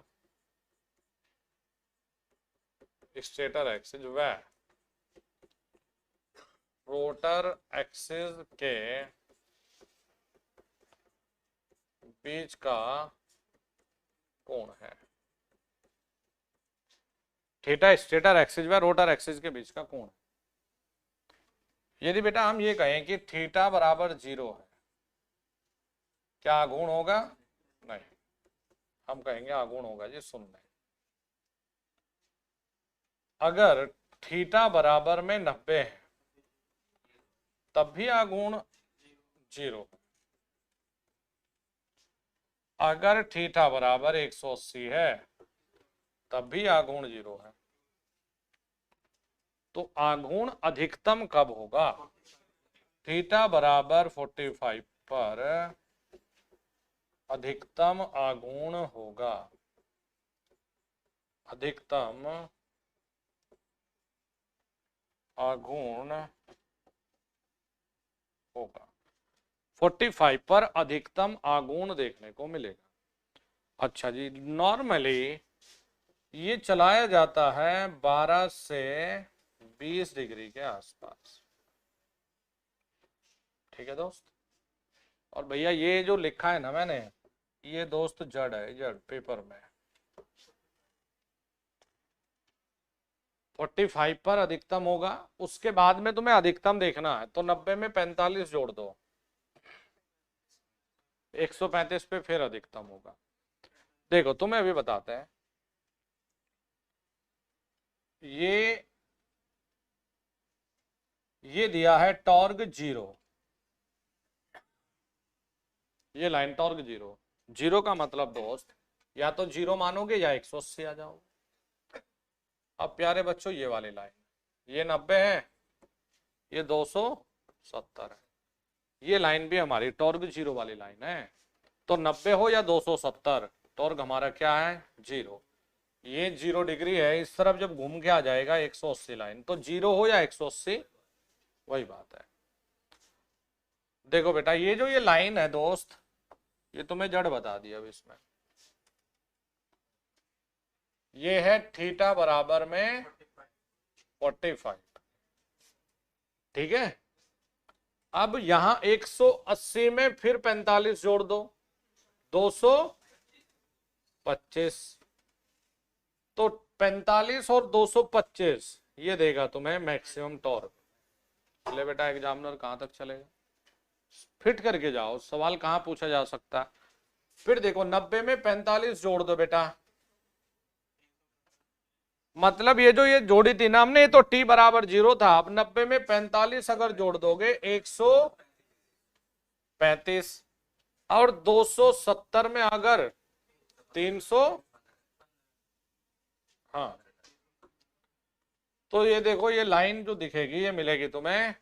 व रोटर एक्सिस के बीच का कोण है। थीटा स्टेटर एक्सिस व रोटर एक्सिस के बीच का कोण है। यदि बेटा हम ये कहें कि थीटा बराबर 0 है, क्या आघूर्ण होगा? नहीं, हम कहेंगे आघूर्ण होगा जी 0। अगर थीटा बराबर में 90 है तब भी आघूर्ण 0। अगर थीटा बराबर 180 है तब भी आघूर्ण 0 है। तो आघूर्ण अधिकतम कब होगा? थीटा बराबर 45 पर अधिकतम आघूर्ण होगा। अधिकतम आघूर्ण होगा 45 पर अधिकतम आघूर्ण देखने को मिलेगा। अच्छा जी, नॉर्मली ये चलाया जाता है 12 से 20 डिग्री के आसपास। ठीक है दोस्त। और भैया ये जो लिखा है ना मैंने, ये दोस्त जड़ है, जड़ पेपर में 45 पर अधिकतम होगा। उसके बाद में तुम्हें अधिकतम देखना है तो 90 में 45 जोड़ दो, 135 पे फिर अधिकतम होगा। देखो तुम्हें अभी बताते हैं, ये दिया है टॉर्क 0, ये लाइन टॉर्क 0। 0 का मतलब दोस्त या तो 0 मानोगे या 180 आ जाओगे। अब प्यारे बच्चों ये वाली लाइन, ये 90 है, ये 270 है, ये लाइन भी हमारी टॉर्क 0 वाली लाइन है। तो 90 हो या 270, टॉर्क हमारा क्या है? 0। ये 0 डिग्री है, इस तरफ जब घूम के आ जाएगा 180 लाइन, तो 0 हो या 180 वही बात है। देखो बेटा ये जो ये लाइन है दोस्त, ये तुम्हें जड़ बता दिया अब इसमें। ये है थीटा बराबर में 45। ठीक है। अब यहां 180 में फिर 45 जोड़ दो, 225। तो 45 और 225 ये देगा तुम्हें मैक्सिमम टॉर्क। चले बेटा एग्जामिनर कहां तक चलेगा? फिट करके जाओ, सवाल कहां पूछा जा सकता है। फिर देखो 90 में 45 जोड़ दो बेटा, मतलब ये जो ये जोड़ी थी ना हमने, ये तो t बराबर 0 था। अब 90 में 45 अगर जोड़ दोगे 135, और 270 में अगर 300, हाँ, तो ये देखो ये लाइन जो दिखेगी ये मिलेगी तुम्हें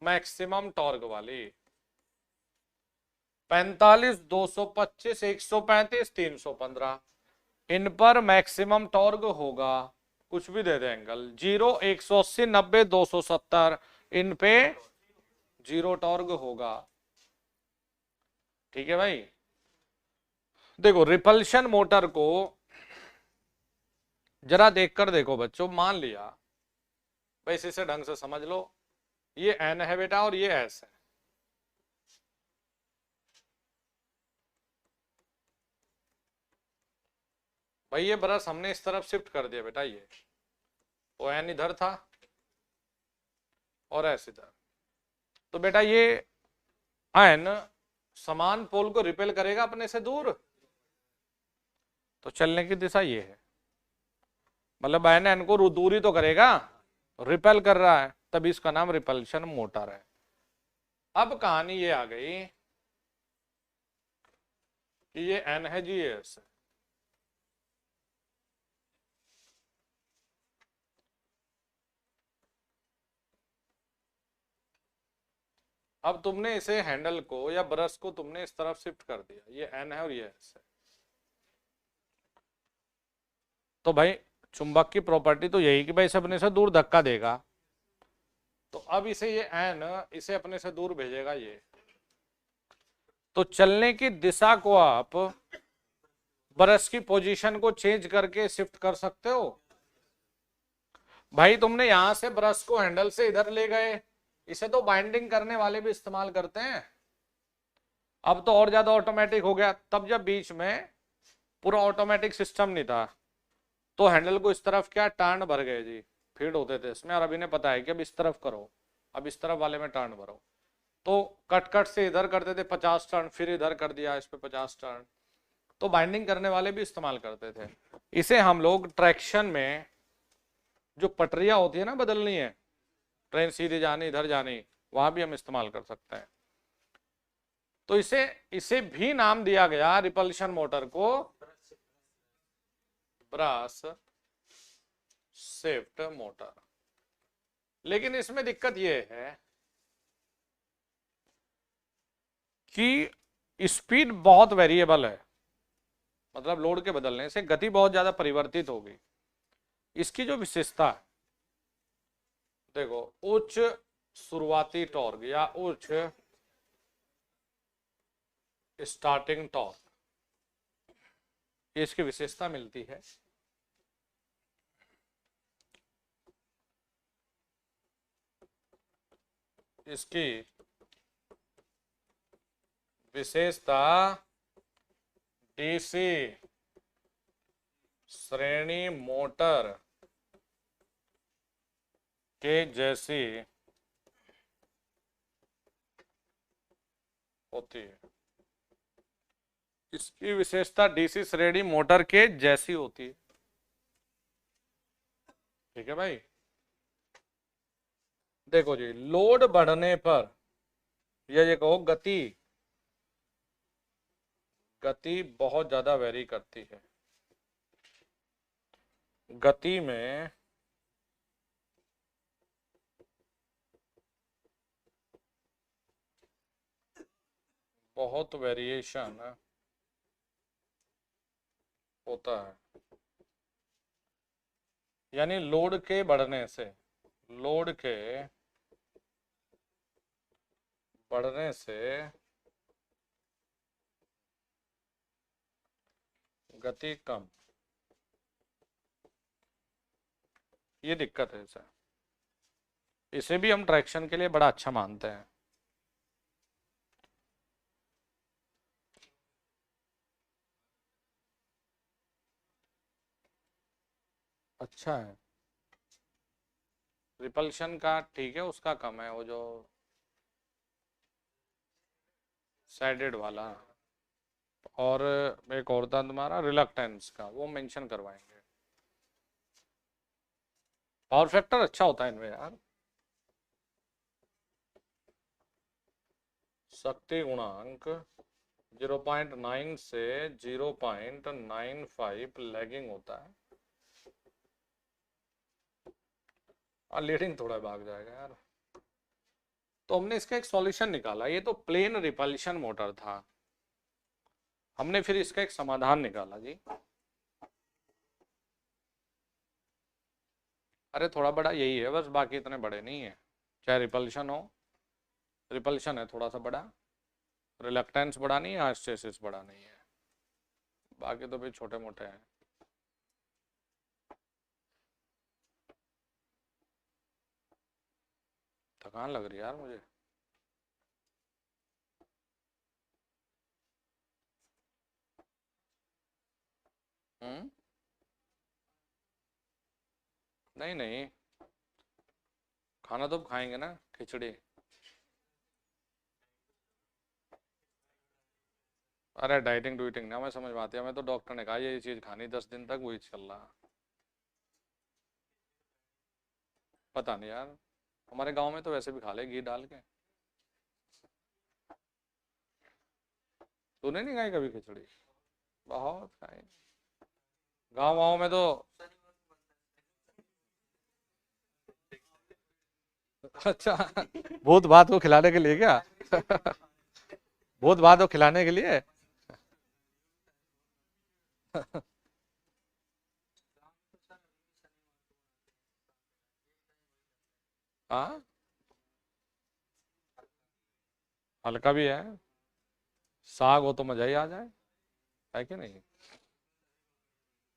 मैक्सिमम टॉर्क वाली। 45, 225, 135, 315, इन पर मैक्सिमम टॉर्क होगा, कुछ भी दे दे एंगल, 0, 180, 90, 270, इन पे 0 टॉर्क होगा। ठीक है भाई। देखो रिपल्शन मोटर को जरा देखकर देखो बच्चों, मान लिया भाई, इसे ढंग से समझ लो, ये N है बेटा और ये S है। भाई ये ब्रश हमने इस तरफ शिफ्ट कर दिया बेटा, ये तो N इधर था और S इधर, तो बेटा ये N समान पोल को रिपेल करेगा अपने से दूर, तो चलने की दिशा ये है, मतलब N को दूरी तो करेगा, रिपेल कर रहा है, तभी इसका नाम रिपल्शन मोटर है। अब कहानी ये आ गई कि ये N है जी, ये S है। अब तुमने इसे हैंडल को या ब्रश को तुमने इस तरफ शिफ्ट कर दिया, ये N है और ये S है। तो भाई चुंबक की प्रॉपर्टी तो यही कि भाई इसे अपने से दूर धक्का देगा, तो अब इसे ये N इसे अपने से दूर भेजेगा ये, तो चलने की दिशा को आप ब्रश की पोजीशन को चेंज करके शिफ्ट कर सकते हो। भाई तुमने यहां से ब्रश को हैंडल से इधर ले गए, इसे तो बाइंडिंग करने वाले भी इस्तेमाल करते हैं, अब तो और ज्यादा ऑटोमेटिक हो गया। तब जब बीच में पूरा ऑटोमेटिक सिस्टम नहीं था, तो हैंडल को इस तरफ क्या टर्न भर गए जी, फीड होते थे इसमें, और अभी ने पता है कि अब इस तरफ करो, अब इस तरफ वाले में टर्न भरो, तो कट कट से इधर करते थे 50 टर्न, फिर इधर कर दिया इस पे 50 टर्न, तो बाइंडिंग करने वाले भी इस्तेमाल करते थे। इसे हम लोग ट्रैक्शन में जो पटरियां होती है ना, बदलनी है, ट्रेन सीधी जानी इधर जानी, वहां भी हम इस्तेमाल कर सकते हैं। तो इसे इसे भी नाम दिया गया रिपल्शन मोटर को ब्रश शिफ्ट मोटर। लेकिन इसमें दिक्कत यह है कि स्पीड बहुत वेरिएबल है, मतलब लोड के बदलने से गति बहुत ज्यादा परिवर्तित होगी। इसकी जो विशेषता है, देखो, उच्च शुरुआती टॉर्क या उच्च स्टार्टिंग टॉर्क, इसकी विशेषता मिलती है। इसकी विशेषता डीसी श्रेणी मोटर के जैसी होती है। इसकी विशेषता डीसी श्रेणी मोटर के जैसी होती है। ठीक है भाई, देखो जी, लोड बढ़ने पर ये कहो गति बहुत ज्यादा वेरी करती है। गति में बहुत वेरिएशन होता है, यानी लोड के बढ़ने से गति कम, ये दिक्कत है इसे। इसे भी हम ट्रैक्शन के लिए बड़ा अच्छा मानते हैं। अच्छा है, रिपल्शन का ठीक है, उसका कम है, वो जो साइडेड वाला, और एक और था तुम्हारा रिलक्टेंस का, वो मेंशन करवाएंगे। पावर फैक्टर अच्छा होता है इनमें यार, शक्ति गुणांक 0.9 से 0.95 लैगिंग होता है, और लीडिंग थोड़ा भाग जाएगा यार। तो हमने इसका एक सॉल्यूशन निकाला, ये तो प्लेन रिपल्शन मोटर था, हमने फिर इसका एक समाधान निकाला जी। अरे थोड़ा बड़ा यही है बस, बाकी इतने बड़े नहीं है। चाहे रिपल्शन हो, रिपल्शन है थोड़ा सा बड़ा, रिलक्टेंस बड़ा नहीं है, हिस्टैरिसीस बड़ा नहीं है, बाकी तो भी छोटे मोटे हैं। थकान लग रही है यार मुझे। नहीं नहीं, खाना तो खाएंगे ना, खिचड़ी। अरे डाइटिंग डुइटिंग ना, मैं समझ में आती है, हमें तो डॉक्टर ने कहा ये चीज खानी 10 दिन तक, वही चल रहा। पता नहीं यार, हमारे गांव में तो वैसे भी खा ले घी डाल के। तूने नहीं खाई कभी खिचड़ी? बहुत खाई, गाँव गाँव में तो। अच्छा, भूत भात को खिलाने के लिए क्या? भूत भात को खिलाने के लिए। हाँ, हल्का भी है, साग हो तो मजा ही आ जाए, है कि नहीं?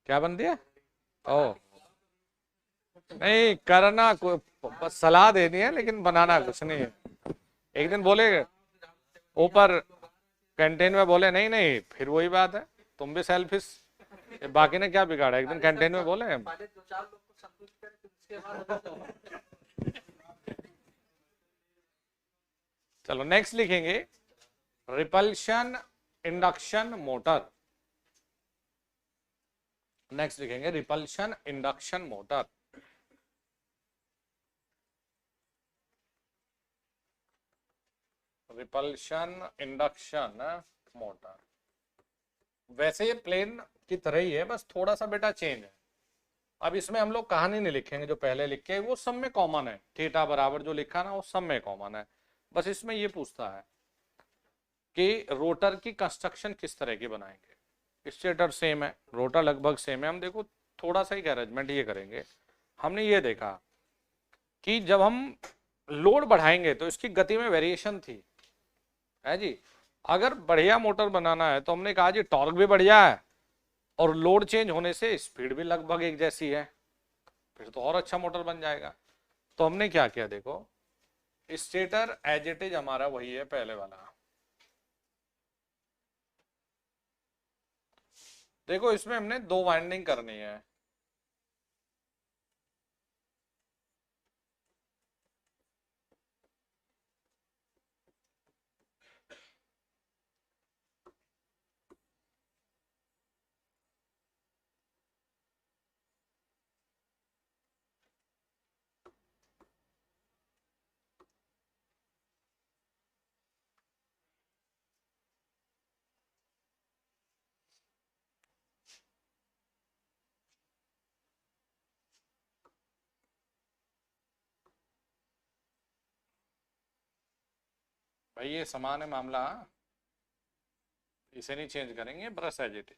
क्या बन दिया? ओ नहीं, करना को बस सलाह देनी है, लेकिन बनाना कुछ नहीं है। एक दिन बोले ऊपर कैंटीन में, बोले नहीं नहीं, फिर वही बात है, तुम भी सेल्फिश, ये बाकी ने क्या बिगाड़ा, एक दिन कैंटीन में बोले हम। पहले 2-4 लोग को संतुष्ट करें, फिर उसके बाद चलो नेक्स्ट लिखेंगे रिपल्शन इंडक्शन मोटर। नेक्स्ट लिखेंगे repulsion induction motor. Repulsion induction motor. वैसे ये प्लेन की तरह ही है, बस थोड़ा सा बेटा चेंज है। अब इसमें हम लोग कहानी नहीं लिखेंगे, जो पहले लिखे वो सब में कॉमन है, थीटा बराबर जो लिखा ना वो सब में कॉमन है। बस इसमें ये पूछता है कि रोटर की कंस्ट्रक्शन किस तरह की बनाएंगे। स्टेटर सेम है, रोटर लगभग सेम है। हम देखो थोड़ा सा ही अरेंजमेंट ये करेंगे। हमने ये देखा कि जब हम लोड बढ़ाएंगे तो इसकी गति में वेरिएशन थी, है जी। अगर बढ़िया मोटर बनाना है तो हमने कहा जी टॉर्क भी बढ़िया है और लोड चेंज होने से स्पीड भी लगभग एक जैसी है, फिर तो और अच्छा मोटर बन जाएगा। तो हमने क्या किया, देखो स्टेटर एज इट इज हमारा वही है पहले वाला। देखो इसमें हमने 2 वाइंडिंग करनी है। भाई ये समान है मामला, इसे नहीं चेंज करेंगे, ब्रश एज इट इज।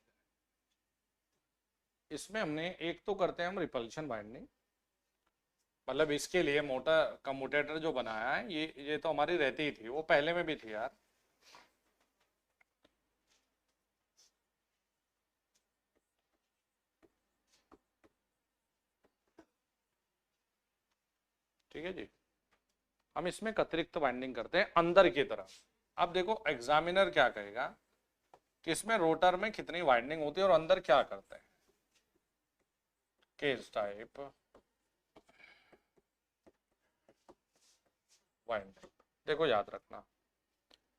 इसमें हमने एक तो करते हैं हम रिपल्शन बाइंडिंग, मतलब इसके लिए मोटर कम्यूटेटर जो बनाया है ये तो हमारी रहती ही थी, वो पहले में भी थी यार। ठीक है जी। हम इसमें अतिरिक्त बाइंडिंग करते हैं अंदर की तरफ। अब देखो एग्जामिनर क्या कहेगा कि इसमें रोटर में कितनी वाइंडिंग होती है और अंदर क्या करते हैं। केज टाइप वाइंडिंग, देखो याद रखना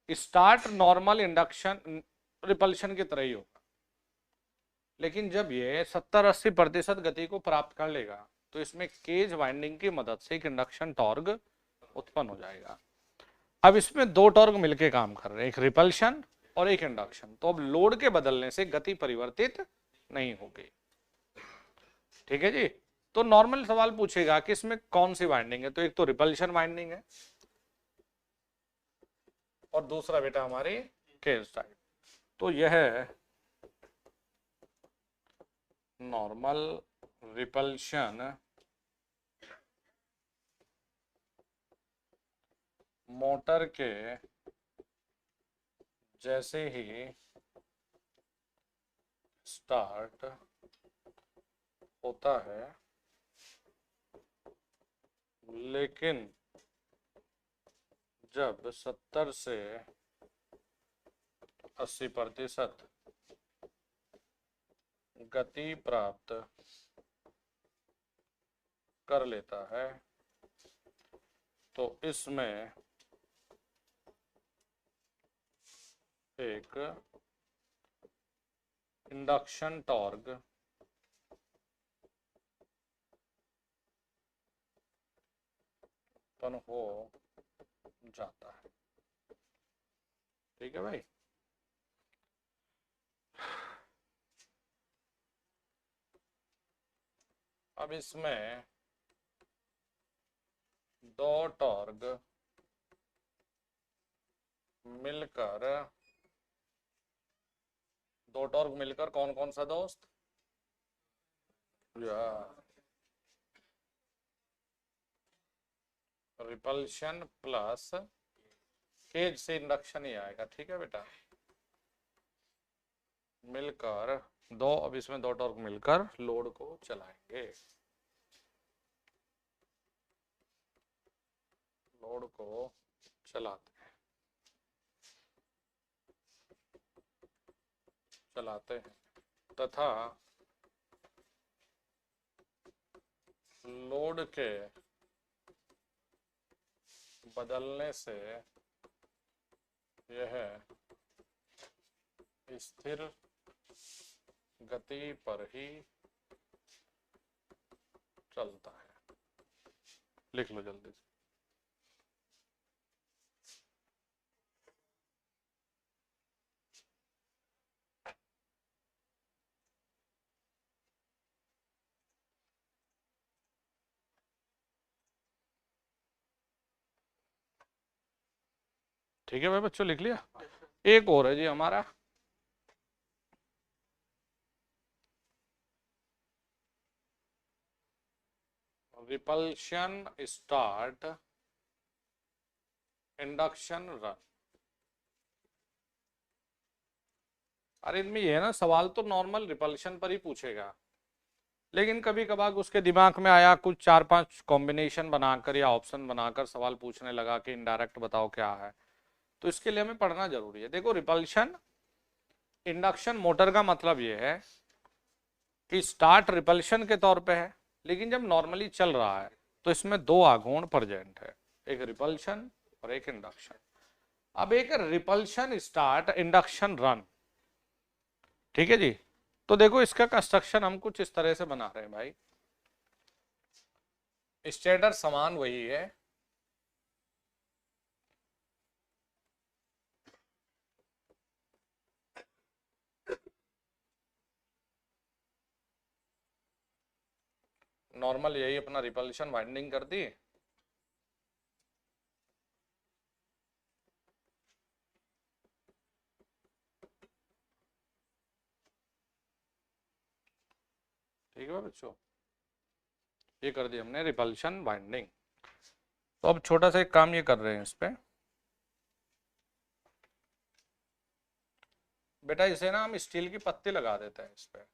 स्टार्ट नॉर्मल इंडक्शन रिपल्शन की तरह ही होगा, लेकिन जब ये 70-80% गति को प्राप्त कर लेगा तो इसमें केज वाइंडिंग की मदद से एक इंडक्शन टॉर्क उत्पन्न हो जाएगा। अब इसमें 2 टॉर्क मिलके काम कर रहे हैं, एक रिपल्शन और एक इंडक्शन। तो अब लोड के बदलने से गति परिवर्तित नहीं होगी। ठीक है जी। तो नॉर्मल सवाल पूछेगा कि इसमें कौन सी वाइंडिंग है, तो एक तो रिपल्शन वाइंडिंग है और दूसरा बेटा हमारी केज टाइप। तो यह है नॉर्मल रिपल्शन मोटर के जैसे ही स्टार्ट होता है, लेकिन जब 70 से 80% गति प्राप्त कर लेता है तो इसमें एक इंडक्शन टॉर्क उत्पन्न हो जाता है। ठीक है भाई। अब इसमें 2 टॉर्क मिलकर, 2 टॉर्क मिलकर कौन कौन सा दोस्त, या रिपल्शन प्लस केज से इंडक्शन ही आएगा। ठीक है बेटा, मिलकर 2, अब इसमें 2 टॉर्क मिलकर लोड को चलाएंगे, लोड को चलाते हैं, चलाते हैं तथा लोड के बदलने से यह स्थिर गति पर ही चलता है। लिख लो जल्दी से। ठीक है भाई बच्चों, लिख लिया। एक और है जी हमारा, रिपल्शन स्टार्ट इंडक्शन रन। अरे इनमें ये है ना, सवाल तो नॉर्मल रिपल्शन पर ही पूछेगा, लेकिन कभी कभार उसके दिमाग में आया कुछ 4-5 कॉम्बिनेशन बनाकर या ऑप्शन बनाकर सवाल पूछने लगा कि इनडायरेक्ट बताओ क्या है, तो इसके लिए हमें पढ़ना जरूरी है। देखो रिपल्शन इंडक्शन मोटर का मतलब ये है कि स्टार्ट रिपल्शन के तौर पे है, लेकिन जब नॉर्मली चल रहा है तो इसमें दो आघूर्ण प्रेजेंट है, एक रिपल्शन और एक इंडक्शन। अब एक रिपल्शन स्टार्ट इंडक्शन रन, ठीक है जी। तो देखो इसका कंस्ट्रक्शन हम कुछ इस तरह से बना रहे हैं भाई। स्टेटर समान वही है, नॉर्मल यही अपना रिपल्शन वाइंडिंग कर दी, ठीक है बच्चों, ये कर दी हमने रिपल्शन वाइंडिंग। तो अब छोटा सा एक काम ये कर रहे हैं इस पे, बेटा इसे ना हम स्टील की पत्ती लगा देते हैं इस पे।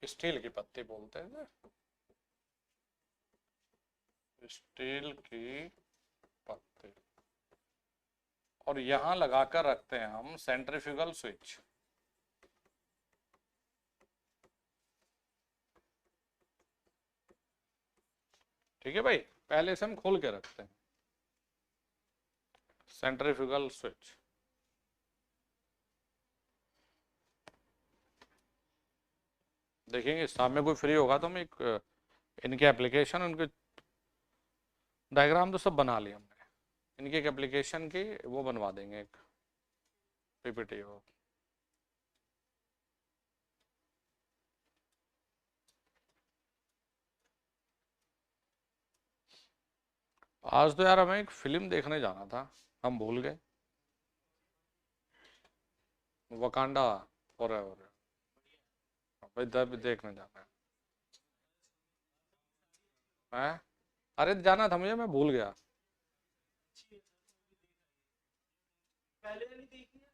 स्टील की पत्ती बोलते हैं, स्टील की पत्ती। और यहां लगाकर रखते हैं हम सेंट्रीफ्यूगल स्विच। ठीक है भाई, पहले से हम खोल के रखते हैं सेंट्रीफ्यूगल स्विच। देखेंगे सामने कोई फ्री होगा तो हम एक इनके एप्लीकेशन, उनके डायग्राम तो सब बना लिए हमने, इनकी एक एप्लीकेशन की वो बनवा देंगे, एक पीपीटी हो। आज तो यार हमें एक फिल्म देखने जाना था, हम भूल गए, वकांडा फॉरएवर। भाई तब देखने जाना है। अरे जाना था मुझे, मैं भूल गया। पहले वाली देखी है?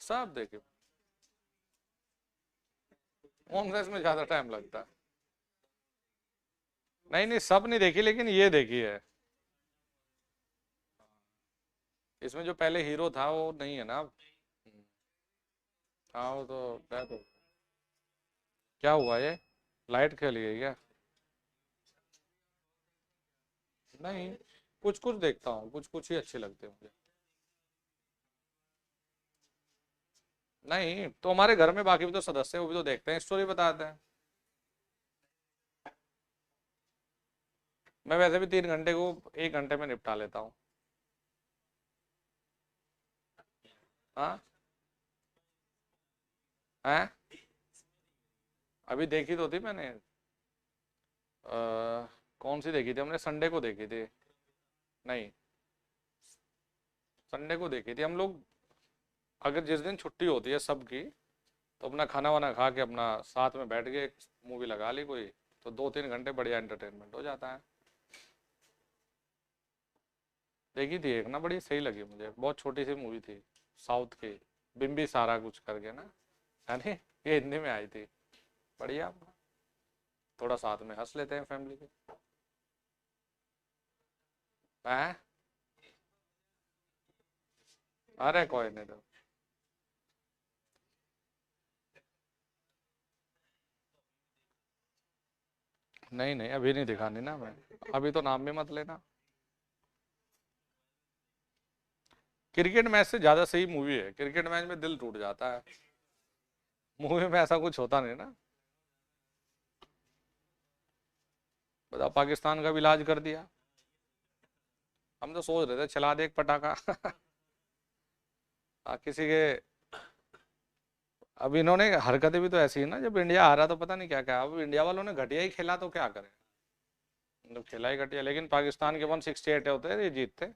सब देखे, कॉन्ग्रेस में ज्यादा टाइम लगता है। नहीं नहीं सब नहीं देखी, लेकिन ये देखी है। इसमें जो पहले हीरो था वो नहीं है ना अब। हाँ वो तो डेथ हो। क्या हुआ ये, लाइट खेली गई क्या? नहीं, कुछ कुछ देखता हूँ, कुछ कुछ ही अच्छे लगते हैं मुझे। नहीं तो हमारे घर में बाकी भी तो सदस्य हैं, वो भी तो देखते हैं, स्टोरी बताते हैं। मैं वैसे भी 3 घंटे को 1 घंटे में निपटा लेता हूँ। हाँ है, अभी देखी तो थी मैंने। कौन सी देखी थी हमने, संडे को देखी थी। नहीं, संडे को देखी थी हम लोग। अगर जिस दिन छुट्टी होती है सबकी, तो अपना खाना वाना खा के अपना साथ में बैठ के मूवी लगा ली कोई, तो 2-3 घंटे बढ़िया एंटरटेनमेंट हो जाता है। देखी थी एक ना, बड़ी सही लगी मुझे, बहुत छोटी सी मूवी थी, साउथ की। बिम्बी सारा कुछ करके ना, है नी, ये हिंदी में आई थी, बढ़िया। थोड़ा साथ में हंस लेते हैं फैमिली के। हैं? अरे कोई नहीं तो। नहीं नहीं, अभी नहीं दिखानी ना मैं, अभी तो नाम भी मत लेना। क्रिकेट मैच से ज्यादा सही मूवी है, क्रिकेट मैच में दिल टूट जाता है, मूवी में ऐसा कुछ होता नहीं ना। बताओ, पाकिस्तान का भी इलाज कर दिया। हम तो सोच रहे थे चला दे एक पटाखा। किसी के, अब इन्होंने हरकतें भी तो ऐसी है ना, जब इंडिया आ रहा तो पता नहीं क्या क्या, अब इंडिया वालों ने घटिया ही खेला तो क्या करें, मतलब खेला ही घटिया, लेकिन पाकिस्तान के 168 होते हैं, ये जीतते।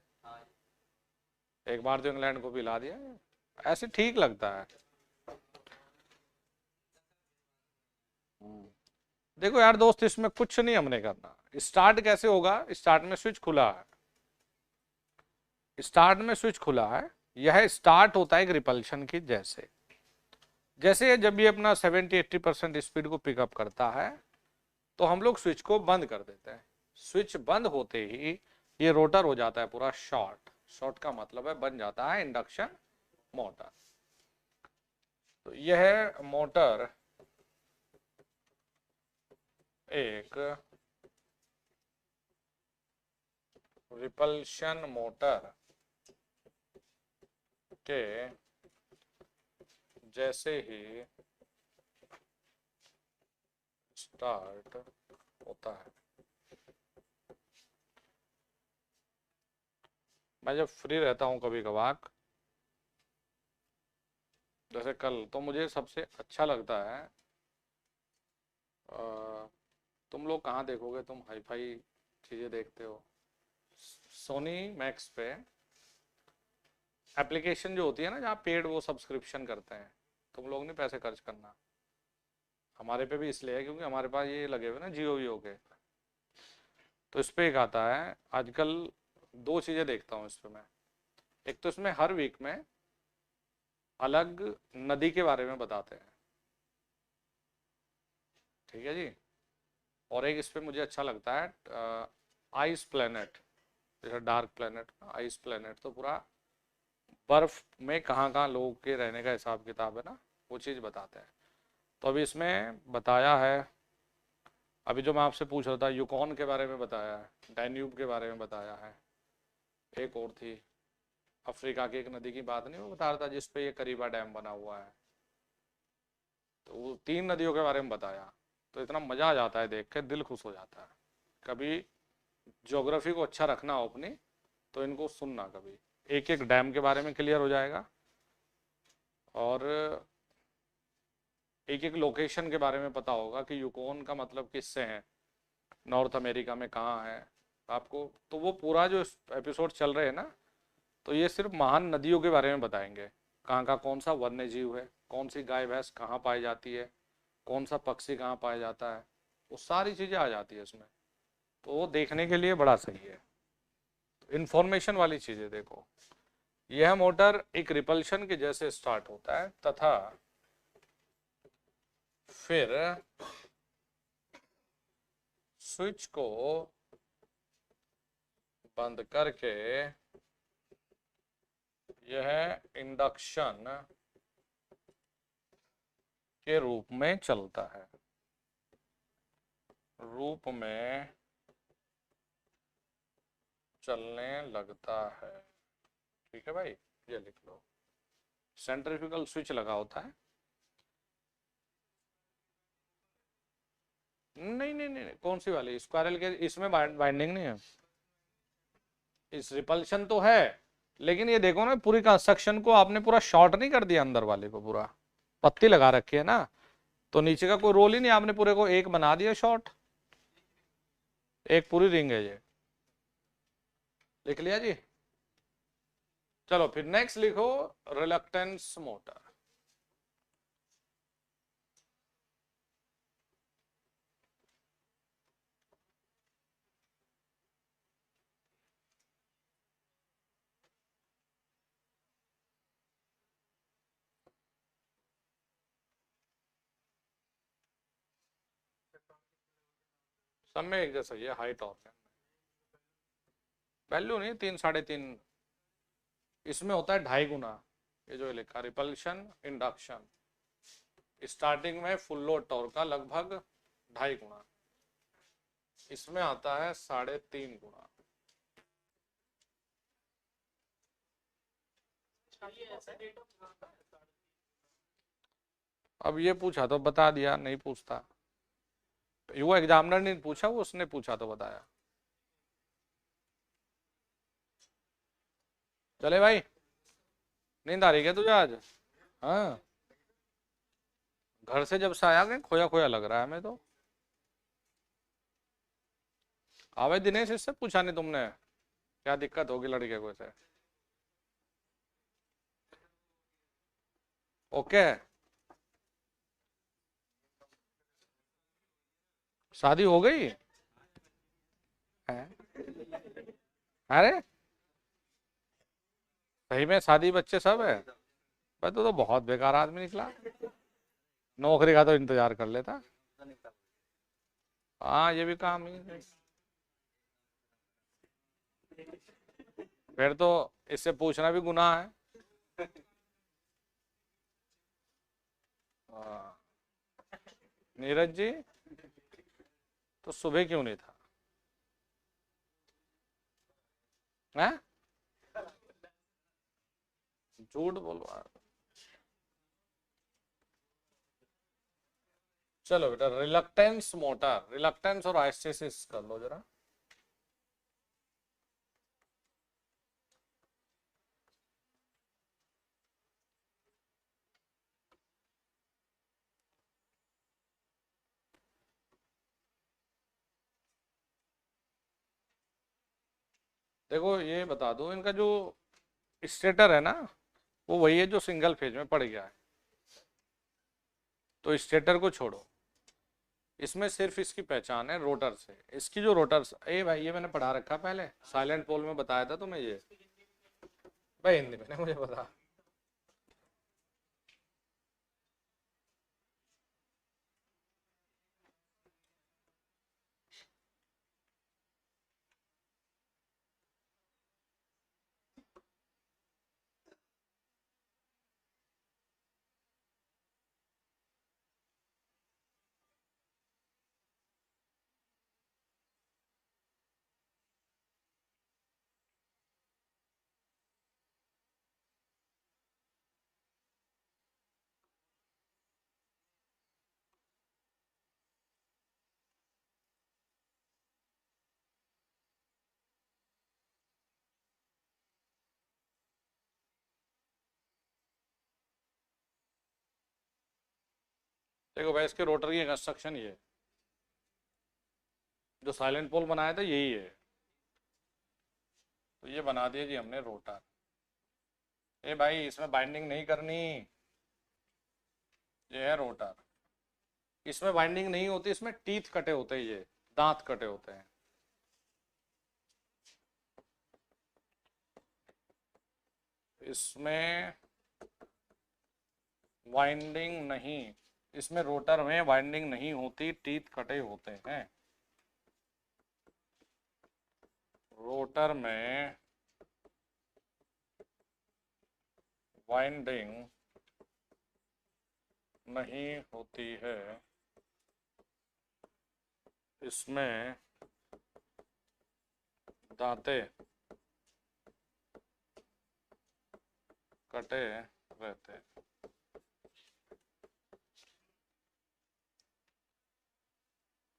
एक बार तो इंग्लैंड को भी ला दिया, ऐसे ठीक लगता है। हम्म। देखो यार दोस्त, इसमें कुछ नहीं हमने करना। स्टार्ट कैसे होगा, स्टार्ट में स्विच खुला है, स्टार्ट में स्विच खुला है, यह स्टार्ट होता है एक रिपल्शन की जैसे, जैसे जब ये अपना 70-80% स्पीड को पिकअप करता है तो हम लोग स्विच को बंद कर देते हैं। स्विच बंद होते ही ये रोटर हो जाता है पूरा शॉर्ट, शॉर्ट का मतलब है बन जाता है इंडक्शन मोटर। तो यह मोटर एक रिपल्शन मोटर के जैसे ही स्टार्ट होता है। मैं जब फ्री रहता हूँ कभी कभार, जैसे कल, तो मुझे सबसे अच्छा लगता है, तुम लोग कहाँ देखोगे, तुम हाई फाई चीज़ें देखते हो, सोनी मैक्स पे एप्लीकेशन जो होती है ना, जहाँ पेड वो सब्सक्रिप्शन करते हैं, तुम लोग नहीं पैसे खर्च करना, हमारे पे भी इसलिए है क्योंकि हमारे पास ये लगे हुए ना जियो वियो के। तो इस पे एक आता है आजकल, दो चीज़ें देखता हूँ इस पे मैं। एक तो इसमें हर वीक में अलग नदी के बारे में बताते हैं, ठीक है जी। और एक इस पे मुझे अच्छा लगता है आइस प्लेनेट, जैसे डार्क प्लेनेट, आइस प्लेनेट तो पूरा बर्फ में कहाँ कहाँ लोगों के रहने का हिसाब किताब है ना, वो चीज़ बताते हैं। तो अभी इसमें बताया है, अभी जो मैं आपसे पूछ रहा था, यूकॉन के बारे में बताया है, डैन्यूब के बारे में बताया है, एक और थी अफ्रीका की एक नदी की बात नहीं वो बता रहा था जिसपे ये करीबा डैम बना हुआ है, तो वो 3 नदियों के बारे में बताया। तो इतना मज़ा आ जाता है देख के, दिल खुश हो जाता है। कभी ज्योग्राफी को अच्छा रखना हो अपनी, तो इनको सुनना कभी, एक एक डैम के बारे में क्लियर हो जाएगा, और एक एक लोकेशन के बारे में पता होगा कि यूकोन का मतलब किससे है, नॉर्थ अमेरिका में कहाँ है आपको। तो वो पूरा जो एपिसोड चल रहे हैं ना, तो ये सिर्फ महान नदियों के बारे में बताएंगे, कहाँ का कौन सा वन्य जीव है, कौन सी गाय भैंस कहाँ पाई जाती है, कौन सा पक्षी कहाँ पाया जाता है, वो सारी चीज़ें आ जाती है इसमें। तो वो देखने के लिए बड़ा सही है, इंफॉर्मेशन वाली चीज़ें देखो। यह मोटर एक रिपल्शन के जैसे स्टार्ट होता है तथा फिर स्विच को बंद करके यह इंडक्शन के रूप में चलता है, रूप में चलने लगता है, ठीक है भाई, ये लिख लो। सेंट्रीफ्यूगल स्विच लगा होता है, नहीं नहीं नहीं, कौन सी वाली स्क्वायरल के, इसमें बाइंडिंग नहीं है, इस रिपल्शन तो है, लेकिन ये देखो ना पूरी कंस्ट्रक्शन को आपने पूरा शॉर्ट नहीं कर दिया, अंदर वाले को पूरा पत्ती लगा रखी है ना, तो नीचे का कोई रोल ही नहीं, आपने पूरे को एक बना दिया शॉर्ट, एक पूरी रिंग है ये, लिख लिया जी। चलो फिर नेक्स्ट लिखो, रिलक्टेंस मोटर। सब में एक जैसा ही है, हाई टॉर्क है। वैल्यू नहीं, 3 साढ़े 3। इसमें होता है 2.5 गुना। ये जो लिखा रिपल्शन इंडक्शन, स्टार्टिंग में फुल लोड टॉर्क का लगभग 2.5 गुना, इसमें आता है 3.5 गुना। ये ऐसा डेटा पूछता है अब ये पूछा तो बता दिया, नहीं पूछता। वो एग्जामिनर ने पूछा, वो उसने पूछा तो बताया। चले भाई, नींद आ रही क्या तुझे आज? हाँ, घर से जब से आया, खोया खोया लग रहा है हमें तो। आवे दिनेश, इससे पूछा नहीं तुमने क्या दिक्कत होगी लड़के को इसे? ओके, शादी हो गई है? अरे सही में शादी बच्चे सब है? भाई तो बहुत बेकार आदमी निकला। नौकरी का तो इंतजार कर लेता। हाँ, ये भी काम ही है। फिर तो इससे पूछना भी गुनाह है। हाँ। नीरज जी, तो सुबह क्यों नहीं था? हैं? झूठ बोलवा। चलो बेटा, रिलक्टेंस मोटर, रिलक्टेंस और आइस्टेसिस कर लो जरा। देखो ये बता दो, इनका जो स्टेटर है ना, वो वही है जो सिंगल फेज में पड़ गया है। तो स्टेटर को छोड़ो, इसमें सिर्फ इसकी पहचान है रोटर से। इसकी जो रोटर, ए भाई ये मैंने पढ़ा रखा पहले, साइलेंट पोल में बताया था तुम्हें ये। भाई हिंदी में मुझे पता। देखो भाई, इसके रोटर की कंस्ट्रक्शन ये, जो साइलेंट पोल बनाया था यही है। तो ये बना दिया जी हमने रोटर। ए भाई, इसमें बाइंडिंग नहीं करनी, ये है रोटर। इसमें बाइंडिंग नहीं होती, इसमें टीथ कटे होते हैं, ये दांत कटे होते हैं। इसमें वाइंडिंग नहीं, इसमें रोटर में वाइंडिंग नहीं होती, टीथ कटे होते हैं। रोटर में वाइंडिंग नहीं होती है, इसमें दांते कटे रहते।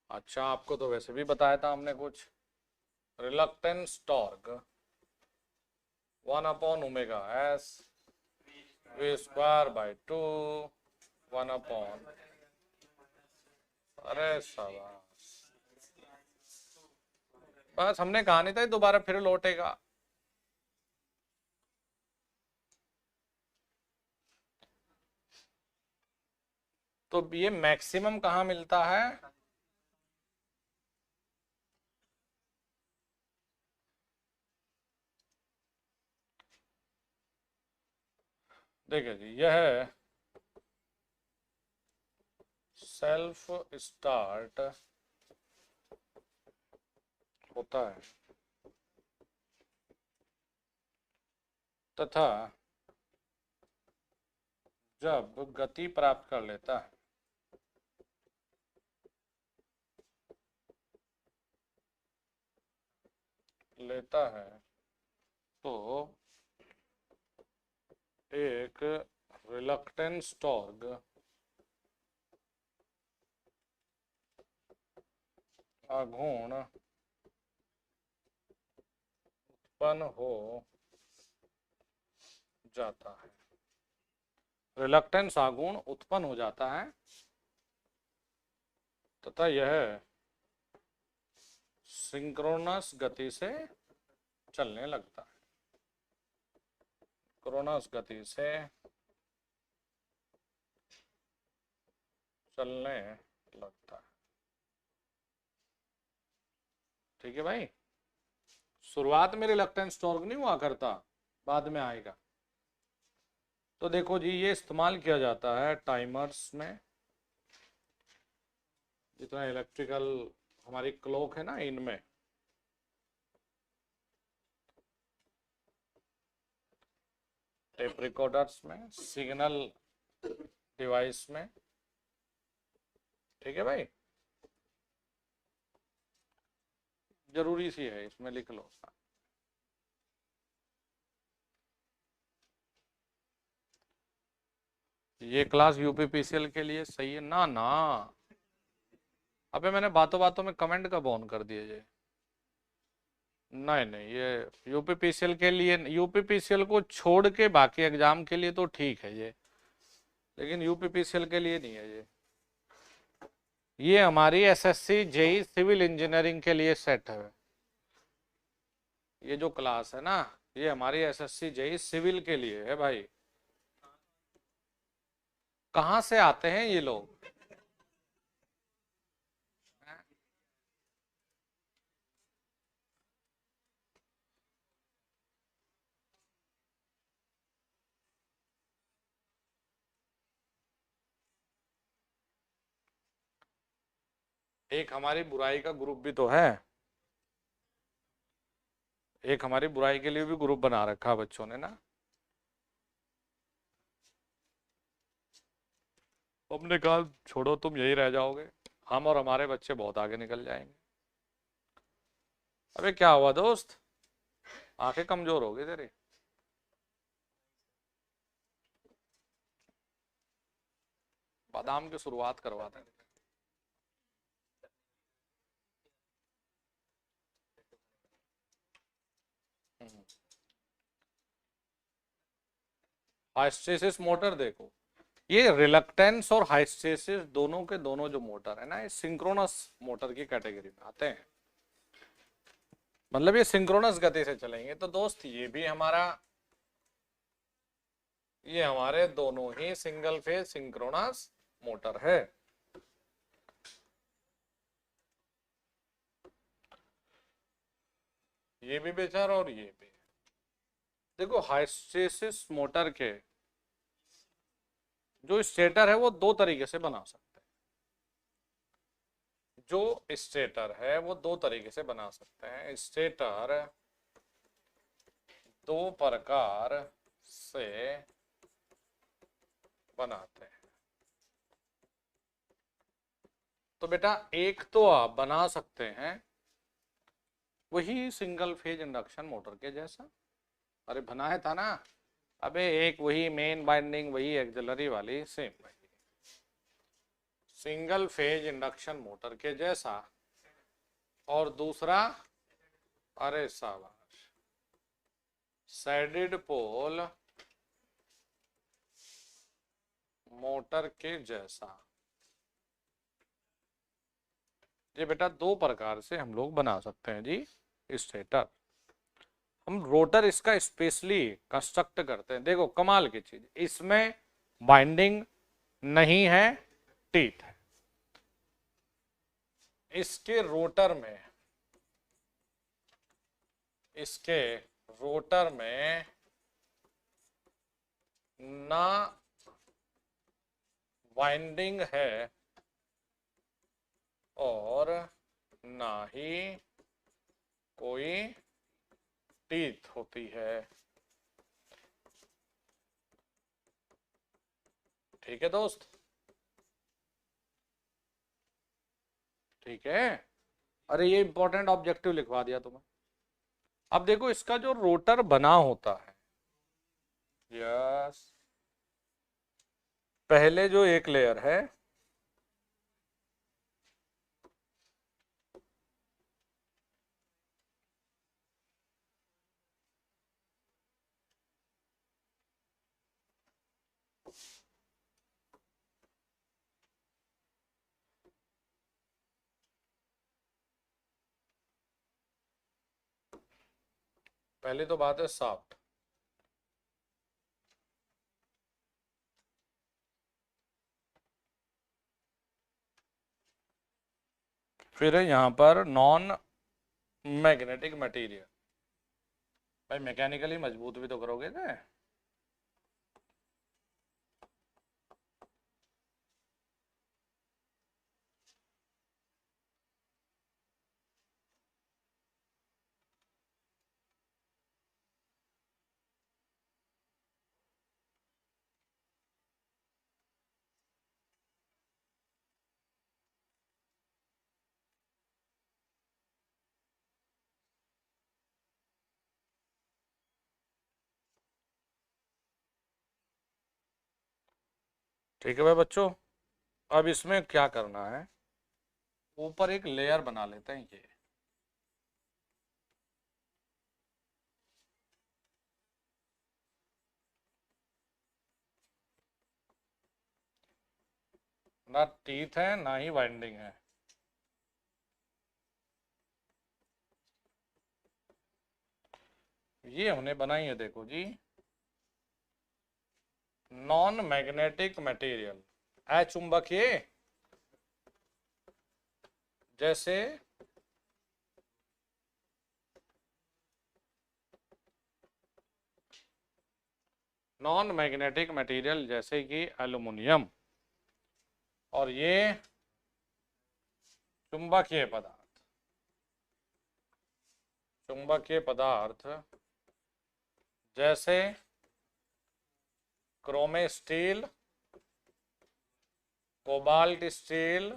अच्छा, आपको तो वैसे भी बताया था हमने कुछ। Reluctance torque 1/ω/s v²/2 1/। अरे शाबाश, बस हमने कहा नहीं था दोबारा फिर लौटेगा। तो ये मैक्सिमम कहाँ मिलता है? देखिए जी, यह है सेल्फ स्टार्ट होता है तथा जब गति प्राप्त कर लेता है तो एक रिलक्टेंस टॉर्क आघूर्ण उत्पन्न हो जाता है। रिलक्टेंस आघूर्ण उत्पन्न हो जाता है तथा यह सिंक्रोनस गति से चलने लगता है। सिंक्रोनस गति से चलने लगता है। ठीक है भाई, शुरुआत में रिलक्टेंस टॉर्क नहीं हुआ करता, बाद में आएगा। तो देखो जी, ये इस्तेमाल किया जाता है टाइमर्स में, जितना इलेक्ट्रिकल हमारी क्लॉक है ना, इनमें टेप रिकॉर्डर्स में, सिग्नल डिवाइस में। ठीक है भाई, जरूरी सी है, इसमें लिख लो। ये क्लास यूपीपीसीएल के लिए सही है ना? ना अबे मैंने बातों बातों में कमेंट कब ऑन कर दिए ये? नहीं नहीं, ये यूपीपीसीएल के लिए, यूपीपीसीएल को छोड़ के बाकी एग्जाम के लिए तो ठीक है ये, लेकिन यूपीपीसीएल के लिए नहीं है ये। ये हमारी एसएससी जेई सिविल इंजीनियरिंग के लिए सेट है। ये जो क्लास है ना, ये हमारी एसएससी जेई सिविल के लिए है भाई। कहाँ से आते हैं ये लोग? एक हमारी बुराई का ग्रुप भी तो है, एक हमारी बुराई के लिए भी ग्रुप बना रखा बच्चों ने ना। हमने कहा छोड़ो, तुम यही रह जाओगे, हम और हमारे बच्चे बहुत आगे निकल जाएंगे। अबे क्या हुआ दोस्त, आंखें कमजोर हो गई तेरी? बादाम की शुरुआत करवाते हैं। हाइस्टेसिस मोटर देखो, ये रिलक्टेंस और हाइस्टेसिस दोनों के दोनों जो मोटर है ना, ये सिंक्रोनस मोटर की कैटेगरी में आते हैं। मतलब ये सिंक्रोनस गति से चलेंगे। तो दोस्त ये भी हमारा, ये हमारे दोनों ही सिंगल फेज सिंक्रोनस मोटर है। ये भी बेचारा और ये भी। देखो हाइस्टेसिस मोटर के जो स्टेटर है वो दो तरीके से बना सकते हैं। जो स्टेटर है वो दो तरीके से बना सकते हैं। स्टेटर दो प्रकार से बनाते हैं। तो बेटा एक तो आप बना सकते हैं वही सिंगल फेज इंडक्शन मोटर के जैसा, अरे बनाया था ना। अबे एक वही मेन बाइंडिंग, वही एक्सिलरी वाली, सेम वही सिंगल फेज इंडक्शन मोटर के जैसा। और दूसरा, अरे शाबाश, सैडिड पोल मोटर के जैसा। ये बेटा दो प्रकार से हम लोग बना सकते हैं जी स्टेटर। हम रोटर इसका स्पेशली कंस्ट्रक्ट करते हैं। देखो कमाल की चीज, इसमें बाइंडिंग नहीं है, टीथ है। इसके रोटर में, इसके रोटर में ना वाइंडिंग है और ना ही कोई टीथ होती है। ठीक है दोस्त, ठीक है। अरे ये इंपॉर्टेंट ऑब्जेक्टिव लिखवा दिया तुम्हें। अब देखो इसका जो रोटर बना होता है, यस, पहले जो एक लेयर है पहली तो बात है शाफ्ट, फिर है यहाँ पर नॉन मैग्नेटिक मटेरियल। भाई मैकेनिकली मजबूत भी तो करोगे ना। ठीक है भाई बच्चों, अब इसमें क्या करना है, ऊपर एक लेयर बना लेते हैं ये। ना टीथ है ना ही वाइंडिंग है। ये हमने बनाई है, देखो जी, नॉन मैग्नेटिक मटेरियल, अचुंबकीय, जैसे नॉन मैग्नेटिक मटेरियल जैसे कि एल्युमिनियम, और ये चुंबकीय पदार्थ, चुंबकीय पदार्थ जैसे क्रोमे स्टील, कोबाल्ट स्टील,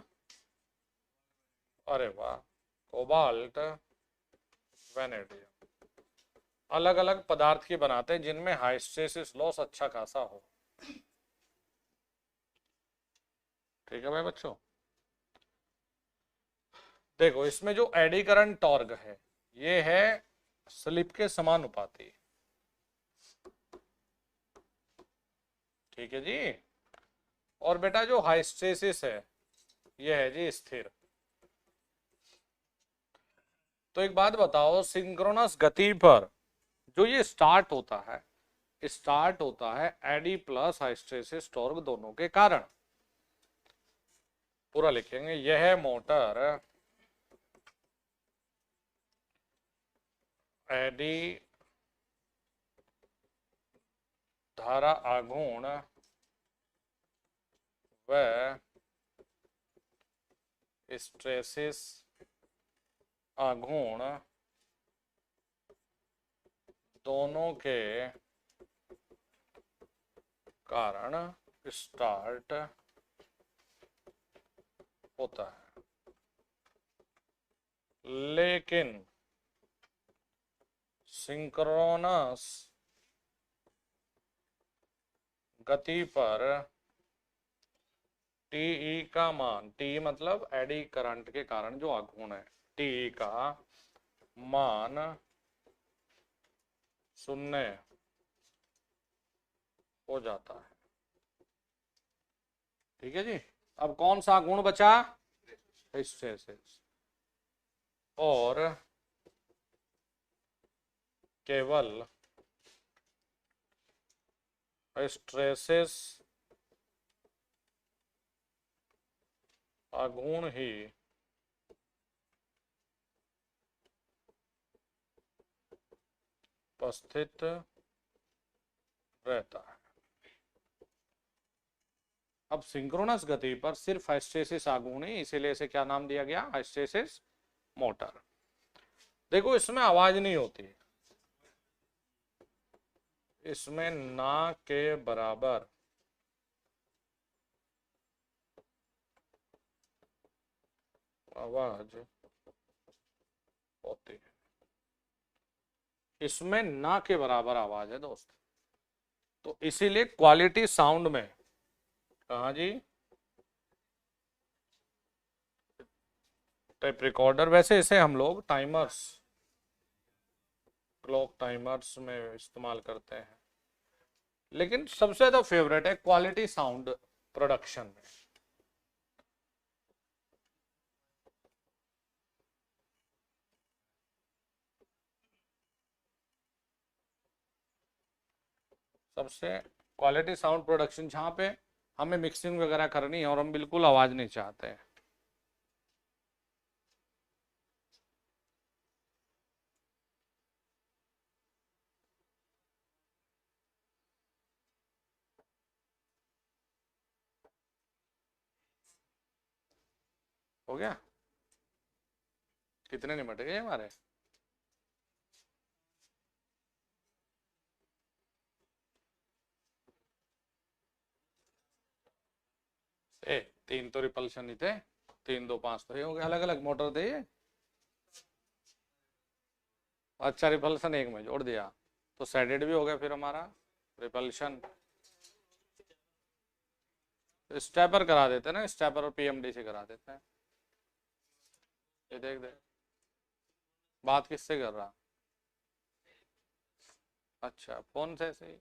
अरे वाह, कोबाल्ट, वेनेडियम, अलग अलग पदार्थ की बनाते हैं जिनमें हाइस्टेसिस लॉस अच्छा खासा हो। ठीक है भाई बच्चों, देखो इसमें जो एडी करंट टॉर्क है ये है स्लिप के समानुपाती। ठीक है जी, और बेटा जो हाइस्टेसिस है ये है जी स्थिर। तो एक बात बताओ, सिंक्रोनस गति पर जो ये स्टार्ट होता है एडी प्लस हाइस्टेसिस टॉर्क दोनों के कारण। पूरा लिखेंगे, यह मोटर एडी धारा आघूर्ण व स्ट्रेसिस आघूर्ण दोनों के कारण स्टार्ट होता है, लेकिन सिंक्रोनस गति पर टीई का मान, टी मतलब एडी करंट के कारण जो आघूर्ण है, टीई का मान 0 हो जाता है। ठीक है जी, अब कौन सा गुण बचा, हिस्टेरिसिस, और केवल हिस्टेरिसिस आघूर्ण ही उपस्थित रहता है। अब सिंक्रोनस गति पर सिर्फ हिस्टेरिसिस आघूर्ण ही, इसीलिए इसे क्या नाम दिया गया, हिस्टेरिसिस मोटर। देखो इसमें आवाज नहीं होती, इसमें ना के बराबर आवाज होती है, इसमें ना के बराबर आवाज है दोस्त। तो इसीलिए क्वालिटी साउंड में, कहा जी, टेप रिकॉर्डर, वैसे इसे हम लोग टाइमर्स, क्लॉक टाइमर्स में इस्तेमाल करते हैं, लेकिन सबसे ज्यादा फेवरेट है क्वालिटी साउंड प्रोडक्शन में। सबसे क्वालिटी साउंड प्रोडक्शन जहाँ पे हमें मिक्सिंग वगैरह करनी है और हम बिल्कुल आवाज नहीं चाहते हैं। हो गया, कितने निमट गए हमारे? ए, 3 तो रिपल्शन ही थे, 3 2 5 तो ये हो गए, अलग अलग मोटर थे ये। अच्छा, रिपल्शन एक में जोड़ दिया तो सेडेड भी हो गया फिर हमारा रिपल्शन। स्टेपर करा देते हैं ना, स्टेपर और पीएमडी से करा देते हैं। ये देख दे, बात किससे कर रहा? अच्छा, फोन से सही।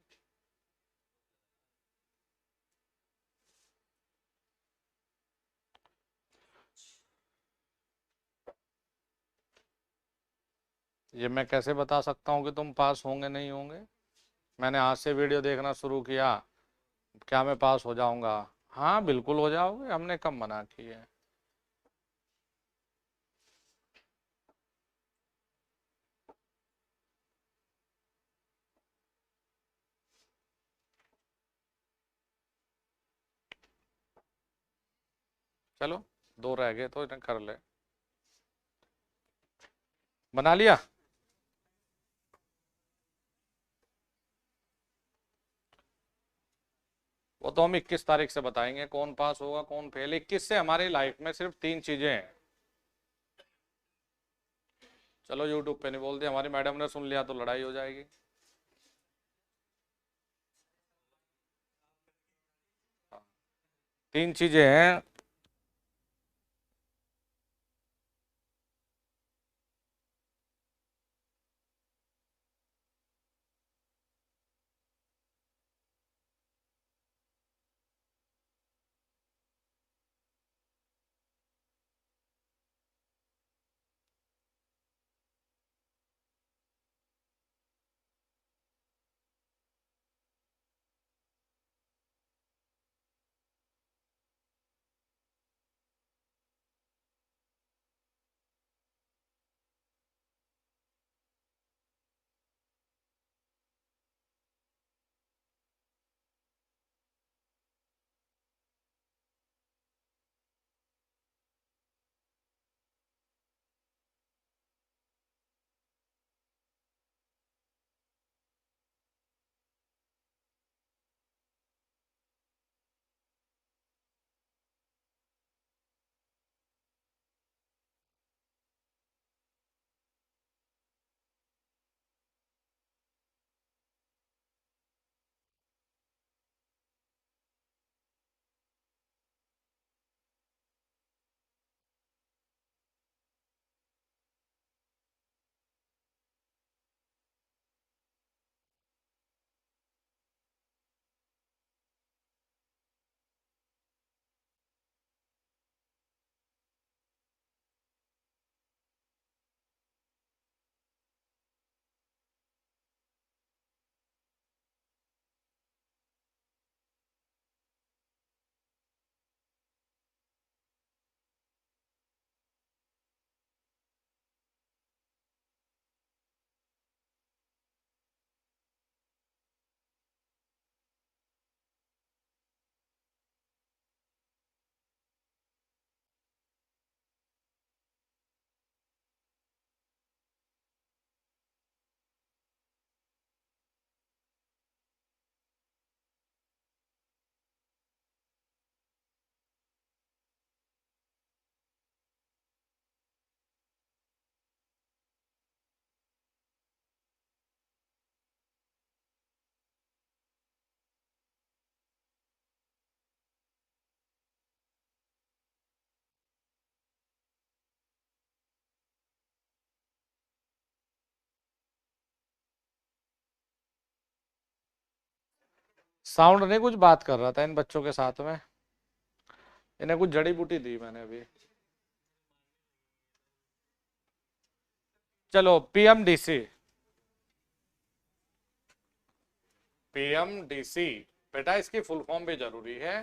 ये मैं कैसे बता सकता हूँ कि तुम पास होंगे नहीं होंगे? मैंने आज से वीडियो देखना शुरू किया, क्या मैं पास हो जाऊंगा? हाँ बिल्कुल हो जाओगे, हमने कब मना की है। चलो, 2 रह गए तो इन्हें कर ले। बना लिया? वो तो हम 21 तारीख से बताएंगे कौन पास होगा कौन फेल। 21 से हमारी लाइफ में सिर्फ 3 चीजें हैं। चलो यूट्यूब पे नहीं बोलते, हमारी मैडम ने सुन लिया तो लड़ाई हो जाएगी। हाँ, 3 चीजें हैं। साउंड नहीं, कुछ बात कर रहा था इन बच्चों के साथ में, इन्हें कुछ जड़ी बूटी दी मैंने अभी। चलो पीएमडीसी, पीएमडीसी बेटा इसकी फुल फॉर्म भी जरूरी है,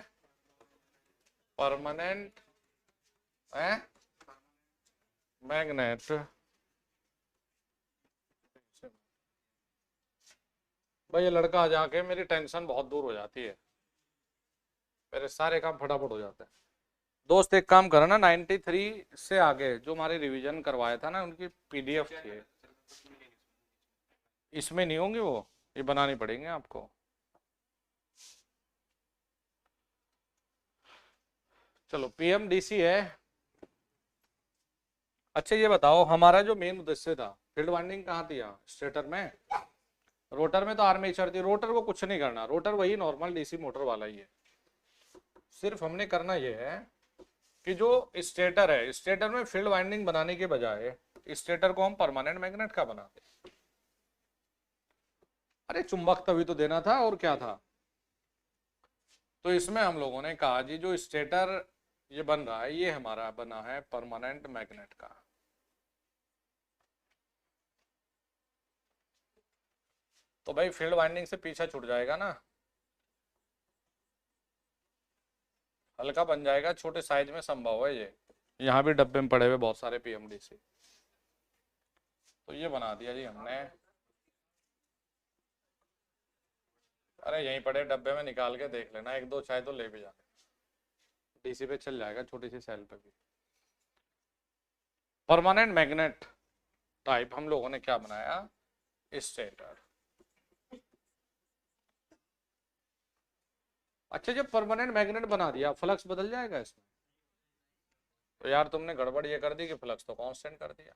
परमानेंट मैग्नेट। भाई ये लड़का आ जाके मेरी टेंशन बहुत दूर हो जाती है, मेरे सारे काम फटाफट हो जाते हैं। दोस्त एक काम करो ना, 93 से आगे जो हमारे रिवीजन करवाया था ना उनकी पीडीएफ थी, इसमें नहीं होंगी वो, ये बनानी पड़ेंगे आपको। चलो पीएमडीसी है। अच्छा ये बताओ, हमारा जो मेन उद्देश्य था, फील्ड वाइंडिंग कहाँ थी? यहाँ स्टेटर में। रोटर में तो आर्मेचर थी, रोटर को कुछ नहीं करना, रोटर वही नॉर्मल डीसी मोटर वाला ही है। सिर्फ हमने करना ये है कि जो स्टेटर है, स्टेटर में फील्ड वाइंडिंग बनाने के बजाय स्टेटर को हम परमानेंट मैग्नेट का बनाते। अरे चुंबक तभी तो देना था, और क्या था। तो इसमें हम लोगों ने कहा जी जो स्टेटर ये बन रहा है, ये हमारा बना है परमानेंट मैग्नेट का। तो भाई फील्ड वाइंडिंग से पीछा छूट जाएगा ना, हल्का बन जाएगा, छोटे साइज में संभव है ये। यहाँ भी डब्बे में पड़े हुए बहुत सारे पीएमडीसी, तो ये बना दिया जी हमने। अरे यहीं पड़े डब्बे में, निकाल के देख लेना, एक दो चाहे तो ले भी जाना, डीसी पे चल जाएगा, छोटी सी सेल पे भी। परमानेंट मैग्नेट टाइप हम लोगों ने क्या बनाया, स्टेटर। अच्छा जब परमानेंट मैग्नेट बना दिया, फ्लक्स बदल जाएगा इसमें? तो यार तुमने गड़बड़ ये कर दी कि फ्लक्स तो कांस्टेंट कर दिया।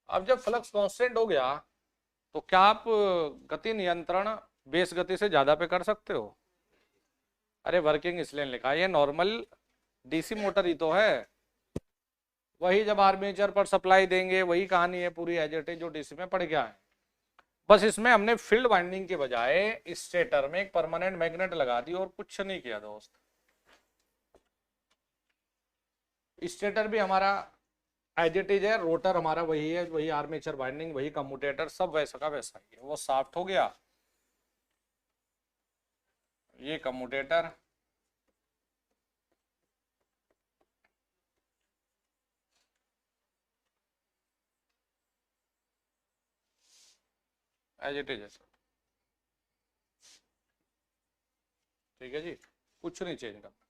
अब जब फ्लक्स कांस्टेंट हो गया तो क्या आप गति नियंत्रण बेस गति से ज्यादा पे कर सकते हो? अरे वर्किंग इसलिए लिखा है, ये नॉर्मल डीसी मोटर ही तो है, वही जब आर्मेचर पर सप्लाई देंगे वही कहानी है पूरी एज इट इज जो डीसी में पड़ गया है। बस इसमें हमने फील्ड वाइंडिंग के बजाय स्टेटर में एक परमानेंट मैग्नेट लगा दी और कुछ नहीं किया दोस्त। स्टेटर भी हमारा एज इट इज है, रोटर हमारा वही है, वही आर्मेचर वाइंडिंग, वही कम्यूटेटर, सब वैसा का वैसा ही है। वो साफ्ट हो गया, ये कम्यूटेटर, एज इट इज, ठीक है जी, कुछ नहीं चेंज करना।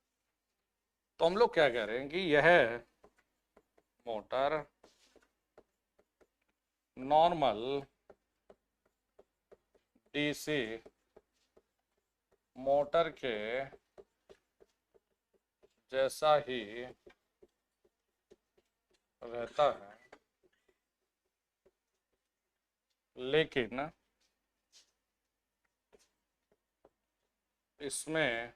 तो हम लोग क्या कह रहे हैं कि यह मोटर नॉर्मल डीसी मोटर के जैसा ही रहता है, लेकिन इसमें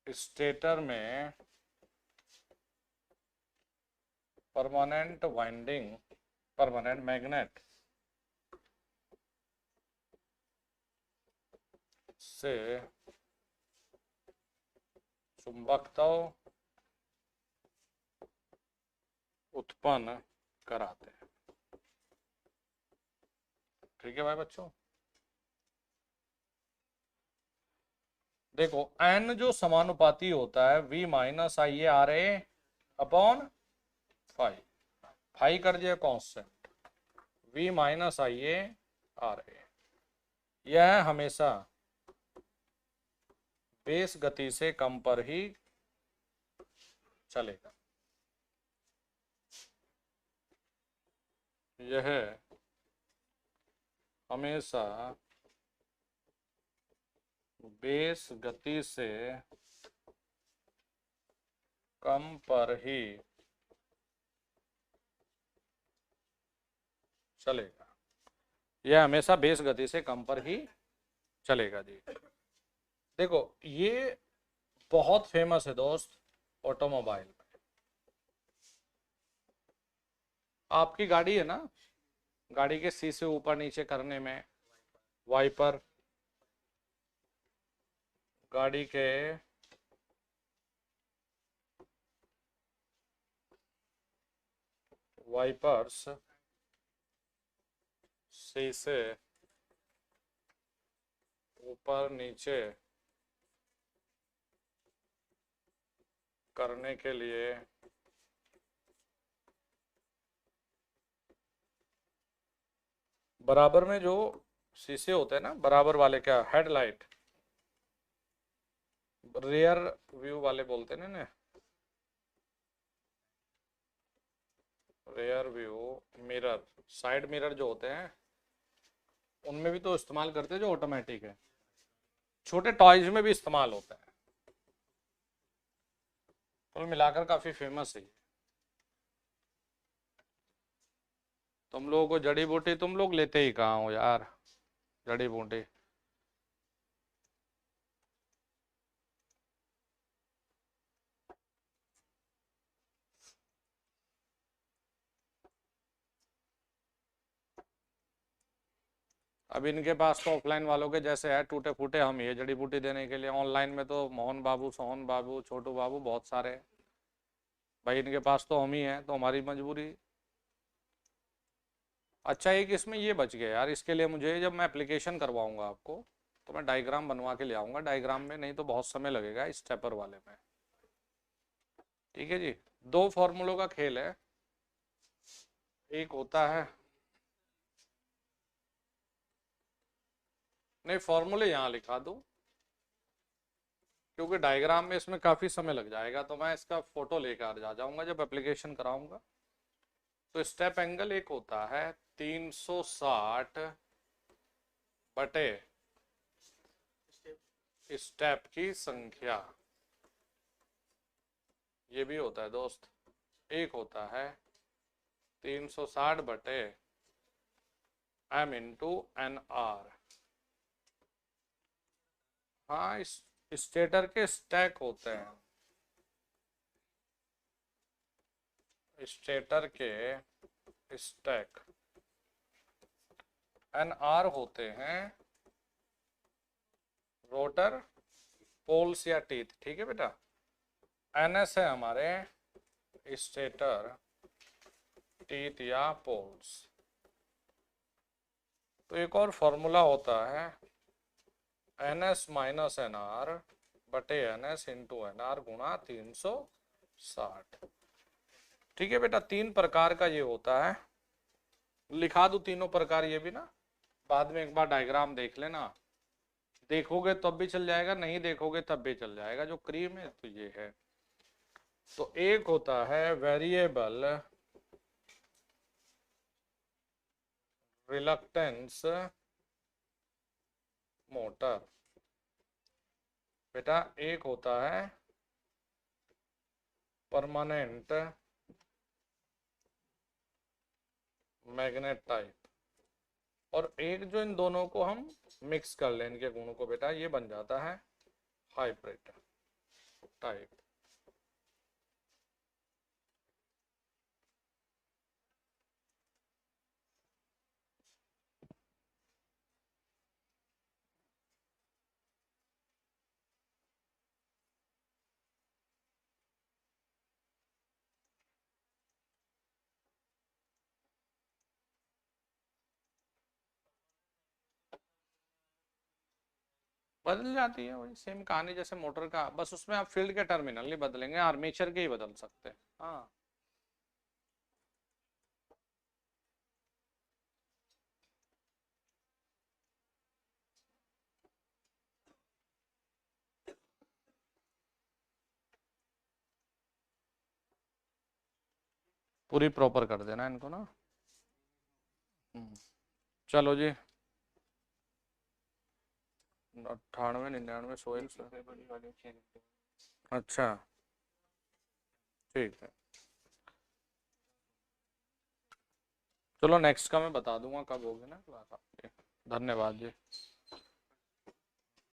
स्टेटर में परमानेंट वाइंडिंग, परमानेंट मैग्नेट से चुंबकत्व उत्पन्न कराते हैं। ठीक है भाई बच्चों, देखो एन जो समानुपाती होता है V minus I A R A upon five, five कर दिया constant, V minus I A R A, यह हमेशा बेस गति से कम पर ही चलेगा। यह हमेशा बेस गति से कम पर ही चलेगा, यह हमेशा बेस गति से कम पर ही चलेगा जी। देखो ये बहुत फेमस है दोस्त ऑटोमोबाइल में। आपकी गाड़ी है ना, गाड़ी के शीशे ऊपर नीचे करने में, वाइपर, गाड़ी के वाइपर्स, शीशे ऊपर नीचे करने के लिए बराबर में जो शीशे होते हैं ना, बराबर वाले, क्या हेडलाइट, रियर व्यू वाले बोलते हैं ना, rear view mirror, side mirror जो होते हैं उनमें भी तो इस्तेमाल करते हैं जो ऑटोमेटिक है, छोटे टॉयज में भी इस्तेमाल होता है। कुल मिलाकर काफी फेमस है। तुम लोगों को जड़ी बूटी तुम लोग लेते ही कहाँ हो यार, जड़ी बूटी। अब इनके पास तो ऑफलाइन वालों के जैसे है टूटे फूटे हम ये जड़ी बूटी देने के लिए, ऑनलाइन में तो मोहन बाबू, सोहन बाबू, छोटू बाबू बहुत सारे हैं। भाई इनके पास तो हम ही हैं, तो हमारी मजबूरी। अच्छा एक इसमें ये बच गया यार, इसके लिए मुझे जब मैं एप्लीकेशन करवाऊंगा आपको तो मैं डायग्राम बनवा के ले आऊंगा, डायग्राम में नहीं तो बहुत समय लगेगा स्टेपर वाले में। ठीक है जी। दो फॉर्मूलों का खेल है, एक होता है, नहीं फॉर्मूले यहाँ लिखा दूं क्योंकि डायग्राम में इसमें काफी समय लग जाएगा, तो मैं इसका फोटो लेकर जा जाऊंगा जब एप्लीकेशन कराऊंगा। तो स्टेप एंगल एक होता है 360 बटे स्टेप की संख्या, ये भी होता है दोस्त। एक होता है 360 बटे m इंटू एन आर। हाँ इस स्टेटर के स्टैक होते हैं, स्टेटर के स्टैक, एन आर होते हैं रोटर पोल्स या टीथ। ठीक है बेटा, एन एस है हमारे स्टेटर टीथ या पोल्स। तो एक और फॉर्मूला होता है N S minus N R बटे N S into N R गुणा 360। ठीक है बेटा, तीन प्रकार का ये होता है, लिखा दूं तीनों प्रकार ये भी ना, बाद में एक बार डायग्राम देख लेना, देखोगे तब भी चल जाएगा, नहीं देखोगे तब भी चल जाएगा। जो क्रीम है तो ये है। तो एक होता है वेरिएबल रिलक्टेंस मोटर, बेटा एक होता है परमानेंट मैग्नेट टाइप, और एक जो इन दोनों को हम मिक्स कर लें इनके गुणों को, बेटा ये बन जाता है हाइब्रिड टाइप। बदल जाती है, वही सेम कहानी जैसे मोटर का, बस उसमें आप फील्ड के टर्मिनल नहीं बदलेंगे, आर्मेचर के ही बदल सकते हैं। हाँ पूरी प्रॉपर कर देना इनको ना। चलो जी, 98 99 सोयल से। अच्छा ठीक है, चलो नेक्स्ट का मैं बता दूंगा कब होगी ना क्लास आपकी। धन्यवाद जी।